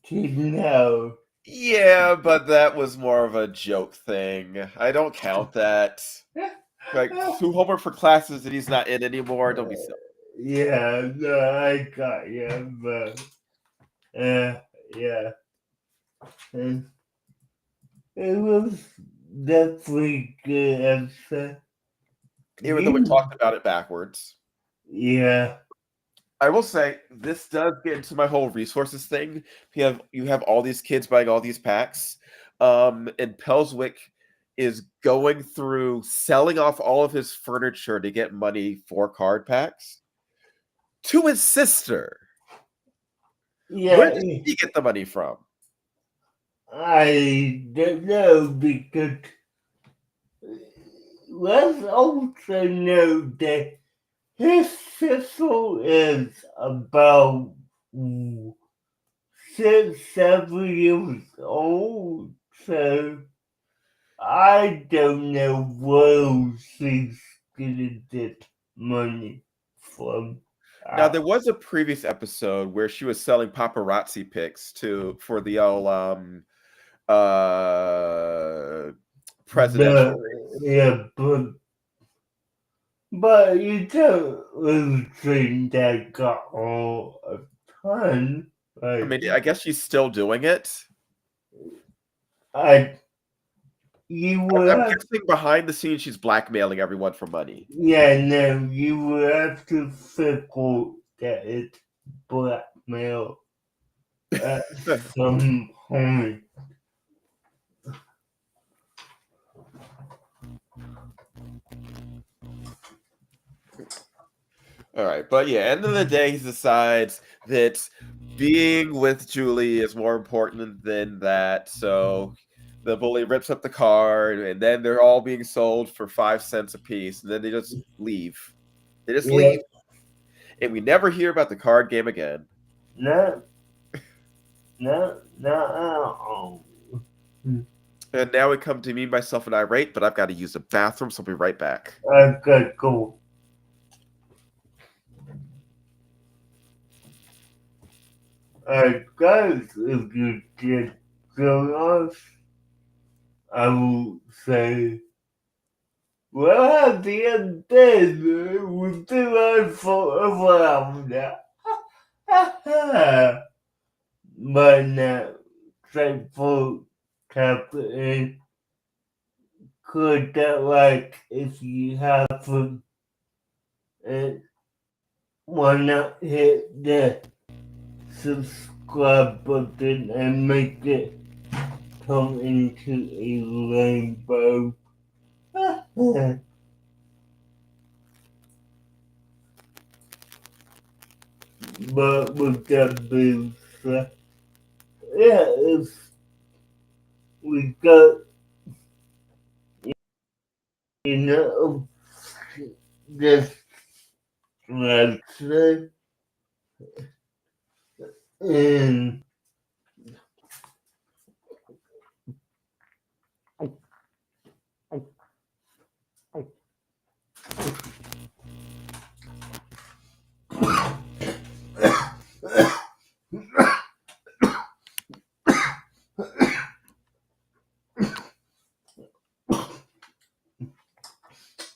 Speaker 3: to now?
Speaker 2: Yeah, but that was more of a joke thing. I don't count that. Like do homework for classes that he's not in anymore. Don't be silly.
Speaker 3: Yeah, no, I got you, but yeah, it, it was definitely good episode.
Speaker 2: even though we talked about it backwards.
Speaker 3: Yeah.
Speaker 2: I will say this does get into my whole resources thing. You have all these kids buying all these packs, and Pelswick is going through selling off all of his furniture to get money for card packs to his sister.
Speaker 3: Yeah.
Speaker 2: Where did he get the money from?
Speaker 3: I don't know, because let's also know that his sister is about 6, 7 years old, so I don't know where she's getting this money from.
Speaker 2: Now there was a previous episode where she was selling paparazzi pics for the old presidential race.
Speaker 3: Yeah, but you don't really think that got all a ton.
Speaker 2: I
Speaker 3: Like,
Speaker 2: mean, I guess she's still doing it.
Speaker 3: you
Speaker 2: I'm
Speaker 3: would have,
Speaker 2: guessing behind the scenes she's blackmailing everyone for money.
Speaker 3: yeah, no, you would have to figure that it's blackmail at some point.
Speaker 2: All right, but yeah, end of the day, he decides that being with Julie is more important than that. So the bully rips up the card, and then they're all being sold for 5 cents a piece, and then they just leave. They just
Speaker 3: Yeah.
Speaker 2: leave, and we never hear about the card game again.
Speaker 3: No, no.
Speaker 2: And now we come to me, myself, and irate, but I've got to use the bathroom, so I'll be right back.
Speaker 3: Okay, cool. Guys, if you did join us, I will say, well, at the end we've been on for a while now. But now, thankful happening. Could that, like, if you haven't, why not hit the subscribe button and make it come into a rainbow. But with that being said, yeah, if we got, this lecture and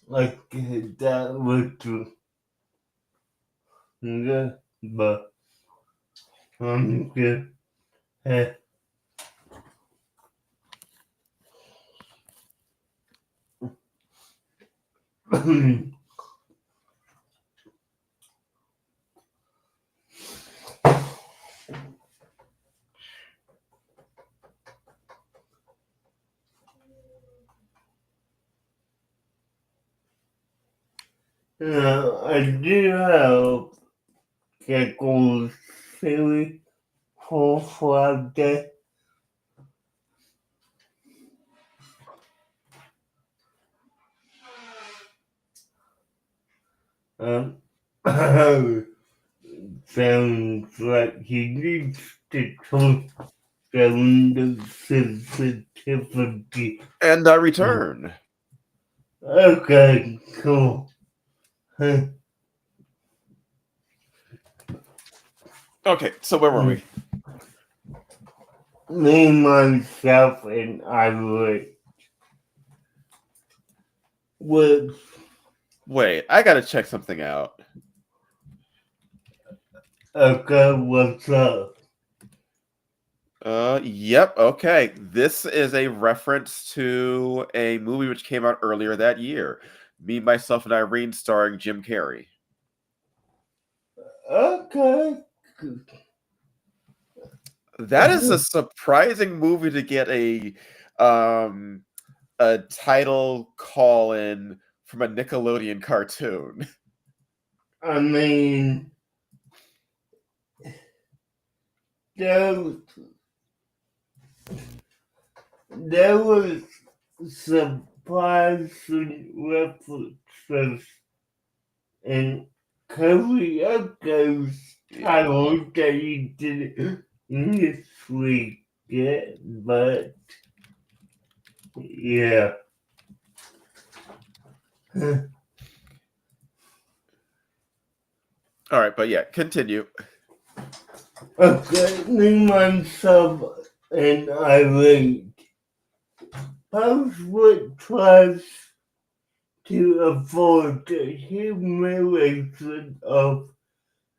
Speaker 3: like that was true. Yeah, but I'm good. Hey. I do have Geckos series for Friday. Sounds like he needs to turn down the sensitivity.
Speaker 2: And I return.
Speaker 3: Okay, cool.
Speaker 2: Okay, so where were we?
Speaker 3: Me, myself, and Irate. With
Speaker 2: Wait, I gotta check something out.
Speaker 3: okay, what's up?
Speaker 2: Yep, okay. This is a reference to a movie which came out earlier that year. Me, Myself, and Irene, starring Jim Carrey.
Speaker 3: Okay.
Speaker 2: That is a surprising movie to get a title call in from a Nickelodeon cartoon.
Speaker 3: I mean, there was surprising references in karaoke's title that you didn't initially get, but yeah.
Speaker 2: All right, but yeah, continue.
Speaker 3: Okay, me, myself, and Irene. Pelswick tries to avoid the humiliation of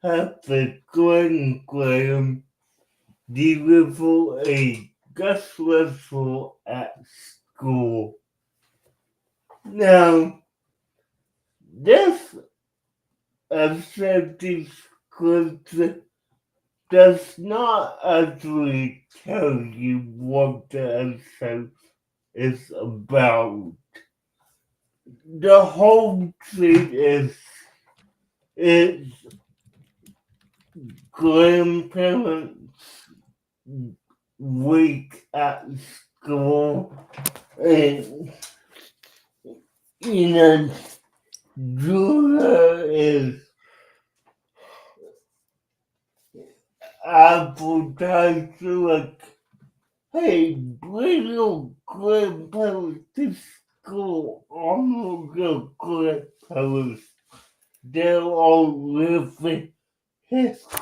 Speaker 3: having Graham deliver a guest lecture at school. Now, this accepting scripture does not actually tell you what the episode is about. The whole thing is its grandparents' week at school, and Julia is advertising like, hey, bring your grandparents to school. All of your grandparents, they're all living history.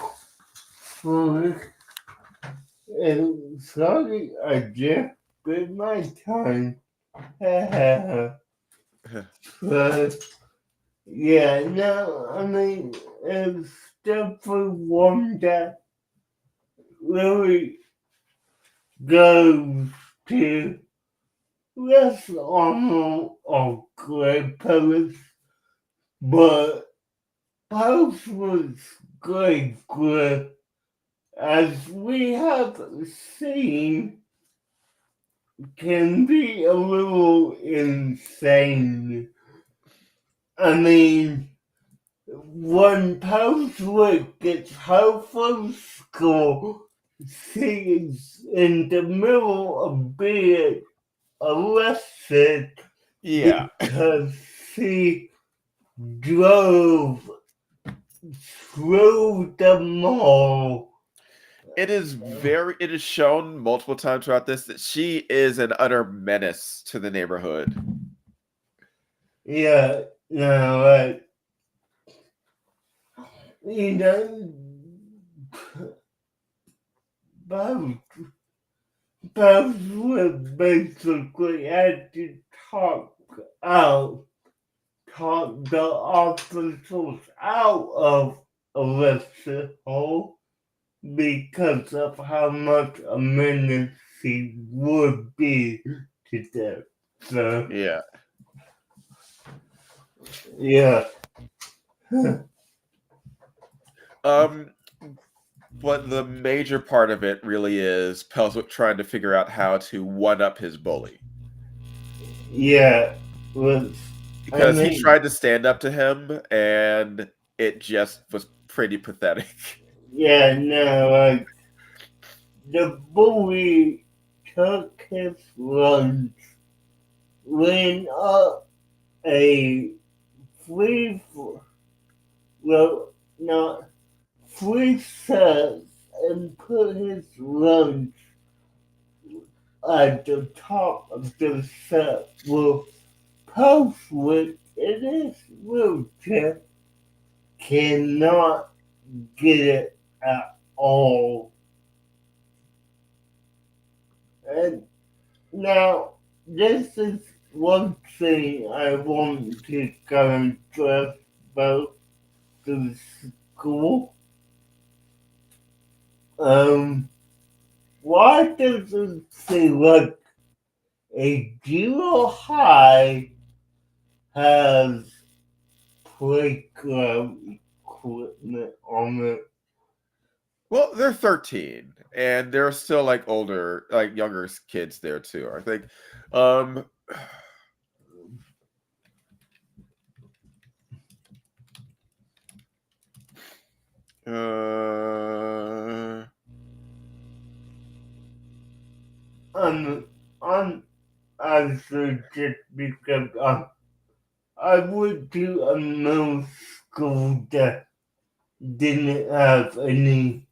Speaker 3: And sorry, I just spent my time. But yeah, no, I mean, it's definitely one that really goes to less honor of grandparents, but Post was great, as we have seen, can be a little insane. I mean, when Pelswick gets home from school, she is in the middle of being arrested
Speaker 2: Yeah.
Speaker 3: because she drove through the mall.
Speaker 2: It is shown multiple times throughout this that she is an utter menace to the neighborhood.
Speaker 3: Yeah, no, you know, Pelswick basically had to talk the officers out of arresting her because of how much a menace she would be to them. So,
Speaker 2: Yeah.
Speaker 3: yeah.
Speaker 2: But the major part of it really is Pelswick trying to figure out how to one-up his bully.
Speaker 3: Yeah.
Speaker 2: Because he tried to stand up to him, and it just was pretty pathetic.
Speaker 3: Yeah, no, like, the bully took his lunch, ran up a free sets and put his lunch at the top of the set with Pelswick in his wheelchair cannot get it at all. And now, this is one thing I want to go and address about the school. Why does it seem like a junior high has playground equipment on it.
Speaker 2: Well, they're 13, and there are still like older, like younger kids there too. I think. Um, uh,
Speaker 3: I'm actually just because I went to a middle school that didn't have any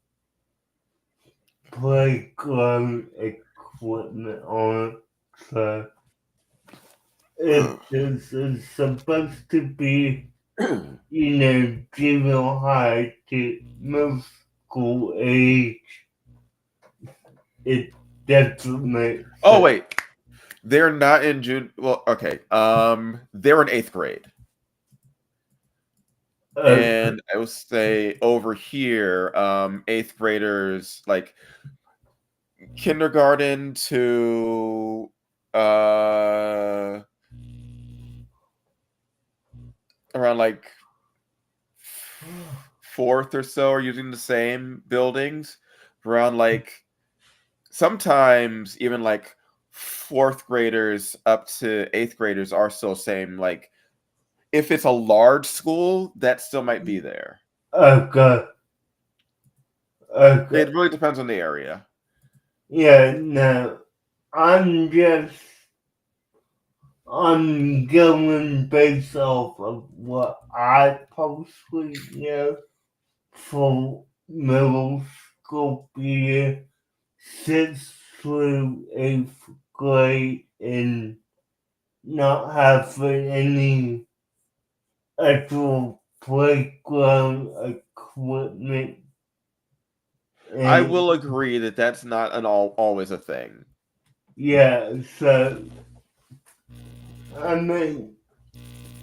Speaker 3: playground equipment on it, so if this is supposed to be, junior high to middle school age, it doesn't make
Speaker 2: oh
Speaker 3: sense.
Speaker 2: wait, they're not in June. Well, okay. They're in 8th grade. And I would say over here, 8th graders, like kindergarten to around like 4th or so are using the same buildings. Around like sometimes even like 4th graders up to 8th graders are still same. Like if it's a large school, that still might be there.
Speaker 3: Okay.
Speaker 2: It really depends on the area.
Speaker 3: Yeah, no. I'm going based off of what I personally know for middle school year 6th through 8th grade and not having any actual playground equipment.
Speaker 2: I
Speaker 3: And
Speaker 2: will agree that that's not always a thing.
Speaker 3: yeah, so I mean,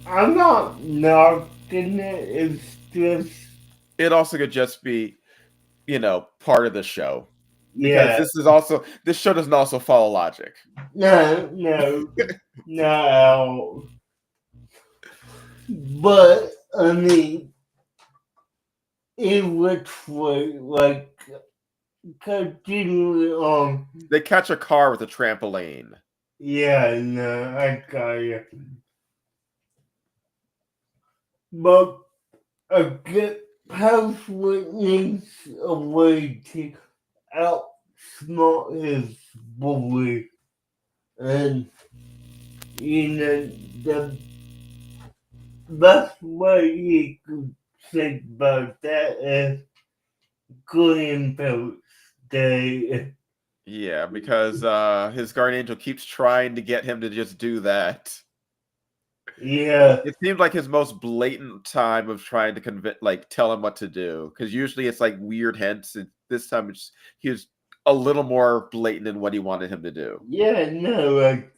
Speaker 3: I'm not knocking it. It's just
Speaker 2: It also could just be, part of the show. Because
Speaker 3: yeah.
Speaker 2: this show doesn't also follow logic.
Speaker 3: No, no. But I mean, it looks like continuing on.
Speaker 2: They catch a car with a trampoline.
Speaker 3: Yeah, no, I got you. But a good Pelswick needs a way to outsmart his bully. And, the best way he could think about that is Green Day.
Speaker 2: Yeah, because his guardian angel keeps trying to get him to just do that.
Speaker 3: Yeah,
Speaker 2: It seems like his most blatant time of trying to tell him what to do. Because usually it's like weird hints. And this time he was a little more blatant in what he wanted him to do.
Speaker 3: yeah, no, like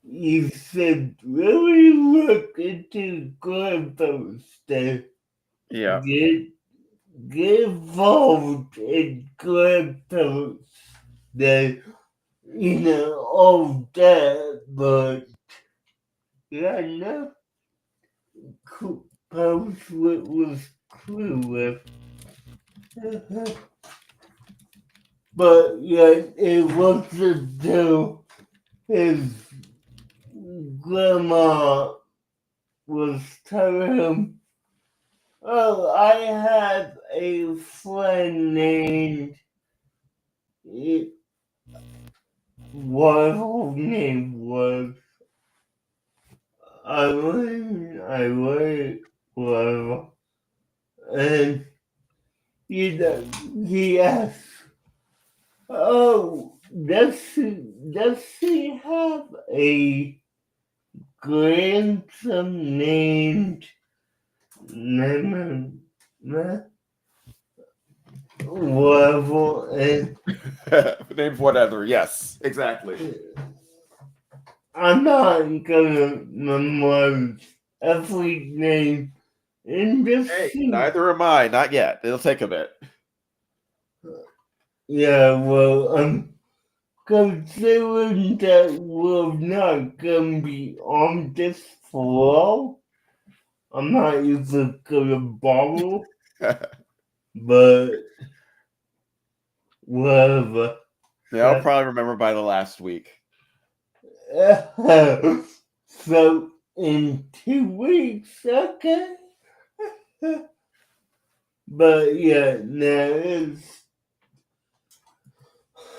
Speaker 3: you said, really look into Green Day.
Speaker 2: Yeah.
Speaker 3: Get involved in Green Day. All that, but yeah, no. Pelswick was clueless. But yeah, it wasn't until his grandma was telling him, "Oh, I have a friend named what her name was. I whatever." And he asked, "Oh, does she have a grandson named whatever?" And
Speaker 2: Name whatever. Yes, exactly.
Speaker 3: I'm not gonna memorize every name in this
Speaker 2: Hey,
Speaker 3: scene.
Speaker 2: neither am I. Not yet. It'll take a bit.
Speaker 3: Yeah, well, considering that we're not gonna be on this floor, I'm not even gonna borrow, but whatever.
Speaker 2: Yeah, I'll probably remember by the last week.
Speaker 3: So in 2 weeks, okay? But yeah, no,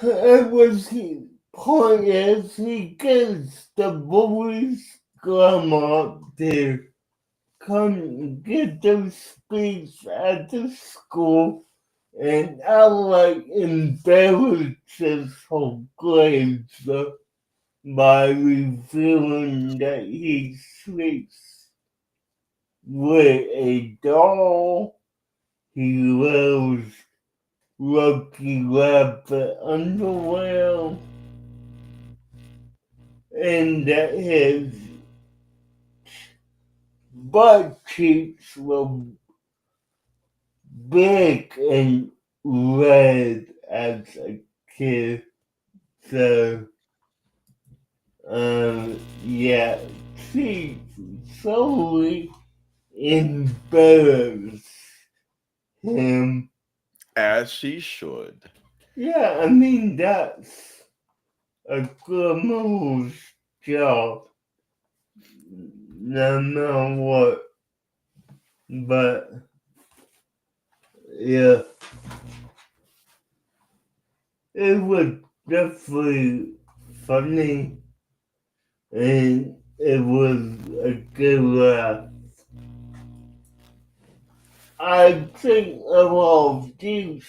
Speaker 3: it was the point is he gets the boys grandma to come get those speech at the school and outright embarrasses her grades by revealing that he sleeps with a doll. He wears Lucky Rabbit underwear, and that his butt cheeks were big and red as a kid. So, yeah, she slowly embarrassed him.
Speaker 2: As she should.
Speaker 3: Yeah, I mean, that's a good move, job. No matter what. But, yeah, it was definitely funny and it was a good laugh. I think of all these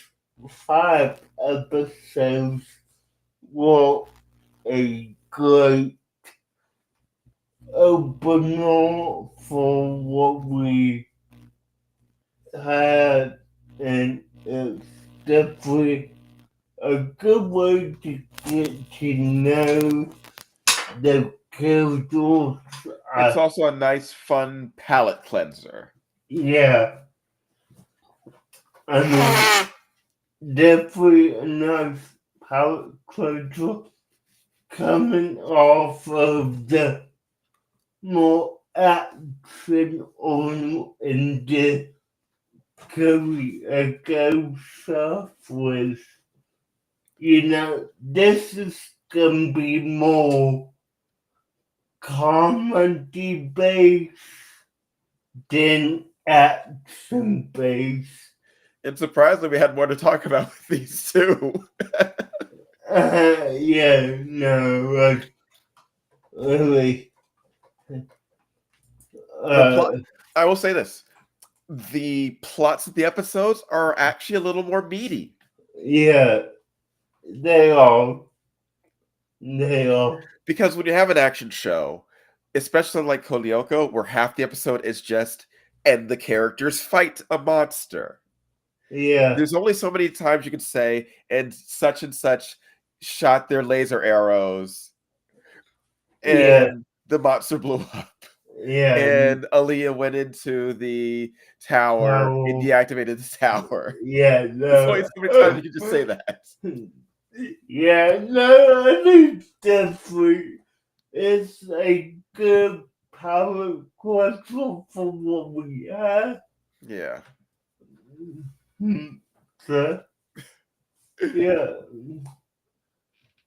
Speaker 3: 5 episodes were a great opener for what we had, and it's definitely a good way to get to know the characters.
Speaker 2: It's also a nice, fun palate cleanser.
Speaker 3: Yeah, I mean, definitely a nice palate cleanser coming off of the more action on in the career ago stuff was, this is gonna be more comedy based than action based.
Speaker 2: And surprisingly, we had more to talk about with these two.
Speaker 3: Yeah, no, really.
Speaker 2: The plot, I will say this. The plots of the episodes are actually a little more meaty.
Speaker 3: Yeah, they are. They are.
Speaker 2: Because when you have an action show, especially like Kolioko, where half the episode is just, and the characters fight a monster.
Speaker 3: Yeah.
Speaker 2: There's only so many times you can say, and such shot their laser arrows, and the monster blew up.
Speaker 3: Yeah.
Speaker 2: And Aaliyah went into the tower and deactivated the tower.
Speaker 3: Yeah,
Speaker 2: There's only so many times you can just say that.
Speaker 3: Yeah, no, I think definitely it's a good power question for what we have.
Speaker 2: Yeah.
Speaker 3: So, yeah.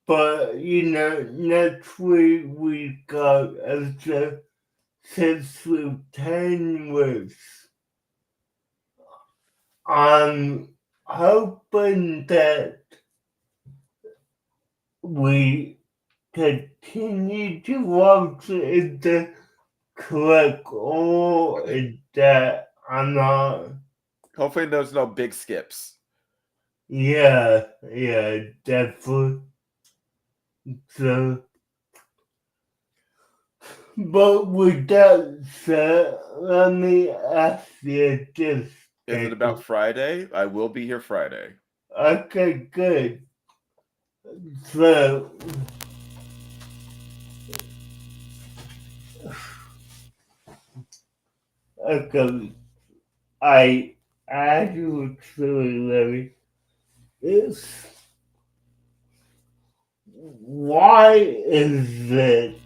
Speaker 3: But, next week we got a 6 through 10 list. I'm hoping that we continue to watch it in the correct order that I'm not.
Speaker 2: Hopefully there's no big skips.
Speaker 3: Yeah, definitely. So, but with that said, let me ask you this.
Speaker 2: Is it about Friday? I will be here Friday.
Speaker 3: Okay, good. So, okay, I actually, Larry, it's why is it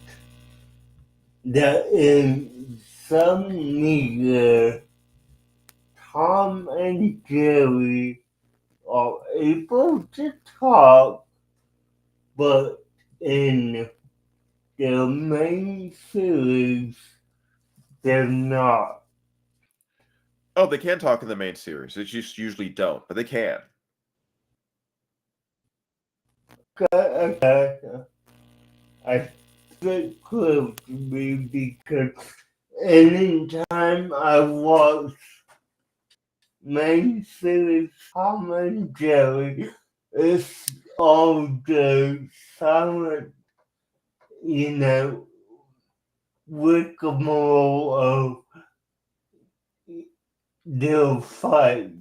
Speaker 3: that in some media Tom and Jerry are able to talk, but in their main series they're not?
Speaker 2: Oh, they can talk in the main series. They just usually don't, but they can.
Speaker 3: Okay. I think it could be because anytime I watch main series Tom and Jerry, it's all the silent, you know, rigmarole of their fights,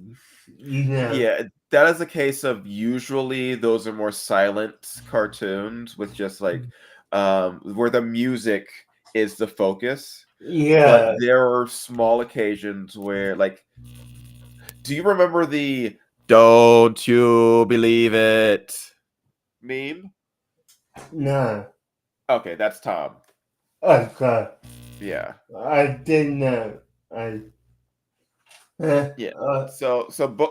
Speaker 3: you know.
Speaker 2: Yeah, that is a case of usually those are more silent cartoons with just like where the music is the focus. But
Speaker 3: Yeah,
Speaker 2: there are small occasions where like do you remember the "Don't you believe it" meme?
Speaker 3: no,
Speaker 2: Okay, that's Tom.
Speaker 3: okay,
Speaker 2: Yeah.
Speaker 3: I didn't know. I,
Speaker 2: Yeah.
Speaker 3: uh,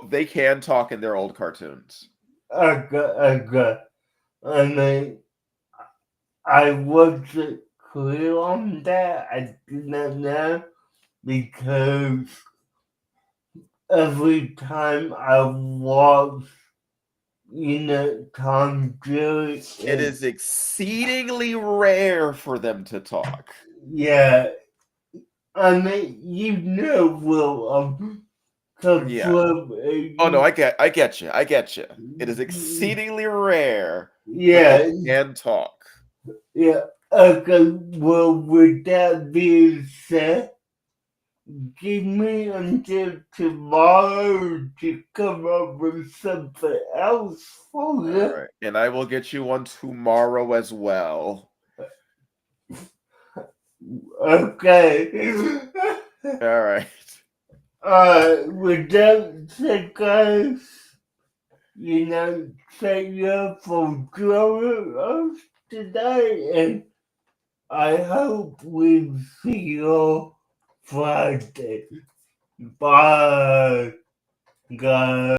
Speaker 2: They can talk in their old cartoons.
Speaker 3: okay. I mean, I wasn't clear on that. I did not know because every time I watch, you know, Tom Jerry,
Speaker 2: It is exceedingly rare for them to talk.
Speaker 3: yeah, I mean, you know, Will,
Speaker 2: Yeah.
Speaker 3: confirm,
Speaker 2: Oh no, I get you. I get you. It is exceedingly rare, but they
Speaker 3: yeah,
Speaker 2: can talk.
Speaker 3: yeah. Okay, well, with that being said, give me until tomorrow to come up with something else for
Speaker 2: All
Speaker 3: you.
Speaker 2: right. And I will get you one tomorrow as well.
Speaker 3: Okay.
Speaker 2: All right.
Speaker 3: With that said, guys, you know, thank you for joining us today, and I hope we see you Friday. Bye, guys.